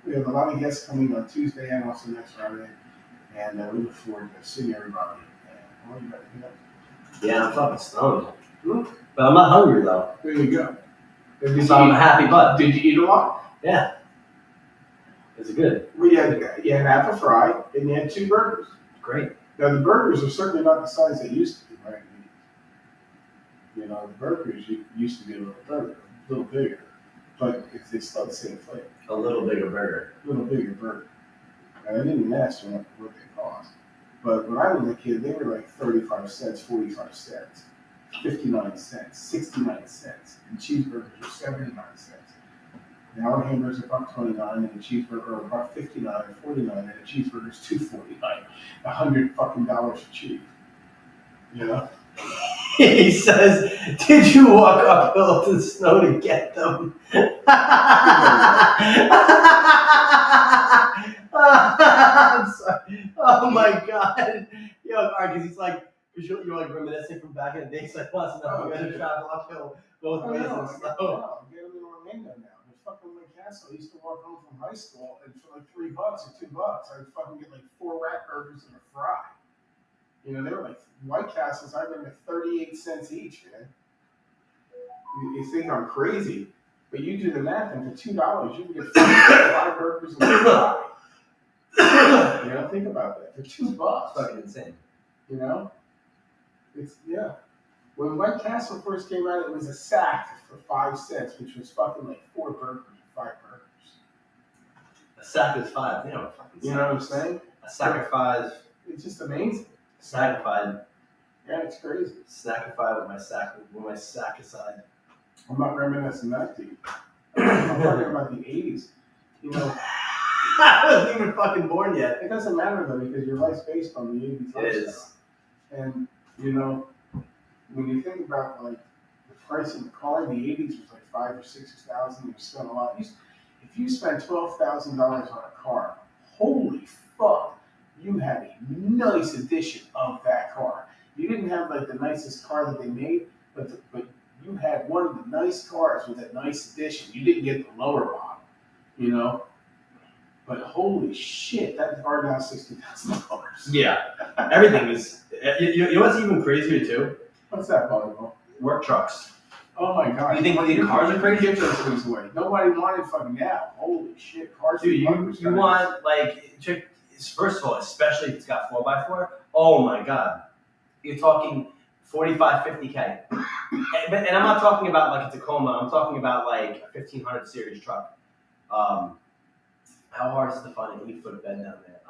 We have a lot of guests coming on Tuesday and also next Friday. And we look forward to seeing everybody. And what do you got to do? Yeah, I'm fucking stoned. But I'm not hungry though. There you go. So I'm a happy bud. Did you eat a lot? Yeah. Is it good? Well, you had half a fry and you had 2 burgers. Great. Now, the burgers are certainly not the size they used to be, right? The burgers used to be a little bigger, but they still the same flavor. A little bigger burger. A little bigger burger. And I didn't ask them what they cost. But when I was a kid, they were like 35 cents, 45 cents, 59 cents, 69 cents. And cheeseburgers were 79 cents. Now our hamburgers are $1.29 and a cheeseburger are $1.59 or $49 and a cheeseburger is $2.49. $100 fucking dollars a cheese. He says, "Did you walk uphill to the snow to get them?" I'm sorry. Oh my god. Because he's like, because you're like reminiscing from back in the day. He's like, wants to know if you're gonna travel uphill both ways in snow. I'm getting in Orlando now. Fucking Lake Castle. I used to walk home from high school, and for like $3 or $2, I'd fucking get like 4 rat burgers and a fry. They were like White Castles. I remember 38 cents each, man. You think I'm crazy, but you do the math, and for $2, you can get 5 burgers and a fry. Think about that. For $2, Fucking insane. It's When White Castle first came out, it was a sack for 5 cents, which was fucking like 4 burgers or 5 burgers. A sack is 5. You know what I'm saying? A sack of 5. It's just amazing. Snackified. Yeah, it's crazy. Snackified with my sack aside. I'm not reminiscing that deep. I'm talking about the 80s. I wasn't even fucking born yet. It doesn't matter though because your life's based on the 80s. It is. And when you think about like the price of the car in the 80s was like $5,000 or $6,000. You spent a lot. If you spent $12,000 on a car, holy fuck, you had a nice edition of that car. You didn't have like the nicest car that they made, but you had one of the nice cars with a nice edition. You didn't get the lower model, But holy shit, that car now $60,000. Yeah, everything is. You know what's even crazier too? What's that, volleyball? Work trucks. Oh my god! You think the cars are crazy? Give those things away. Nobody wanted fucking now. Holy shit, cars. Dude, you want like check. First of all, especially if it's got 4x4. Oh my god, you're talking 45, 50K. And I'm not talking about like a Tacoma. I'm talking about like a 1500 series truck. How hard is it to find an 8-foot bed down there?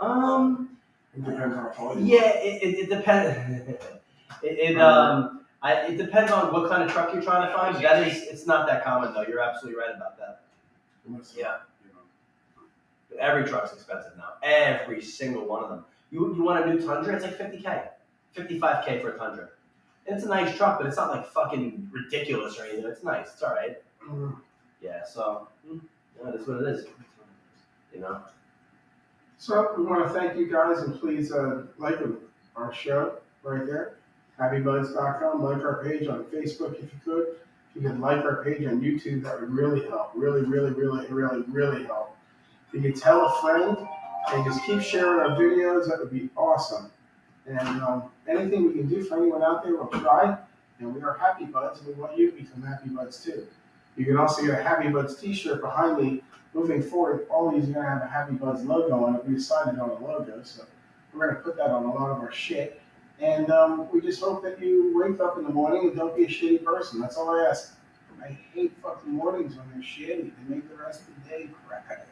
It depends on how tall. Yeah, it depends. It depends on what kind of truck you're trying to find. But it's not that common though. You're absolutely right about that. Yeah. Every truck's expensive now. Every single one of them. You want a new Tundra? It's like $50K, $55K for a Tundra. And it's a nice truck, but it's not like fucking ridiculous or anything. It's nice. It's all right. Yeah. So that's what it is. You know. So we want to thank you guys, and please like our show right there, happybuds.com. Like our page on Facebook if you could. If you could like our page on YouTube, that would really help. Really, really, really, really, really help. If you could tell a friend and just keep sharing our videos, that would be awesome. And anything we can do for anyone out there, we'll try. And we are Happy Buds, and we want you to become Happy Buds too. You can also get a Happy Buds t-shirt behind me. Moving forward, all these are going to have a Happy Buds logo on it. We decided on a logo, so we're going to put that on a lot of our shit. And we just hope that you wake up in the morning and don't be a shitty person. That's all I ask. I hate fucking mornings when they're shitty. They make the rest of the day crap.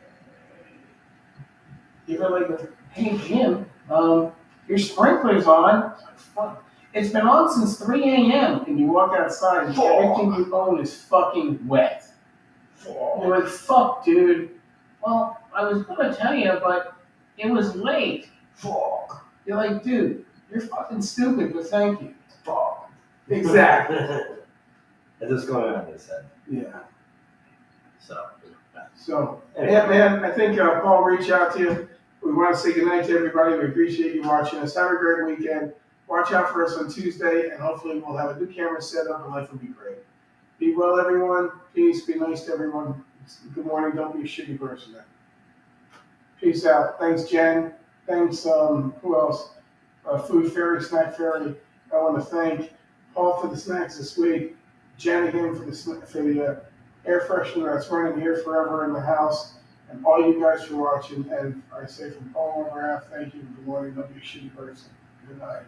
You go like, hey Jim, your sprinkler's on. It's like, fuck. It's been on since 3 a.m. And you walk outside and everything you own is fucking wet. You're like, fuck, dude. Well, I was gonna tell you, but it was late. Fuck. You're like, dude, you're fucking stupid, but thank you. Fuck. Exactly. That's what's going on in his head. Yeah. So yeah, man, I think Paul reached out to you. We want to say goodnight to everybody. We appreciate you watching us. Have a great weekend. Watch out for us on Tuesday, and hopefully we'll have a new camera set up, and life will be great. Be well, everyone. Peace. Be nice to everyone. Good morning. Don't be a shitty person. Peace out. Thanks, Jen. Thanks, who else? Food Fairy, Snack Fairy. I want to thank Paul for the snacks this week. Jen again for the air freshener that's running here forever in the house. And all you guys for watching. And I say from Paul and Raph, thank you. Good morning. Don't be a shitty person. Good night.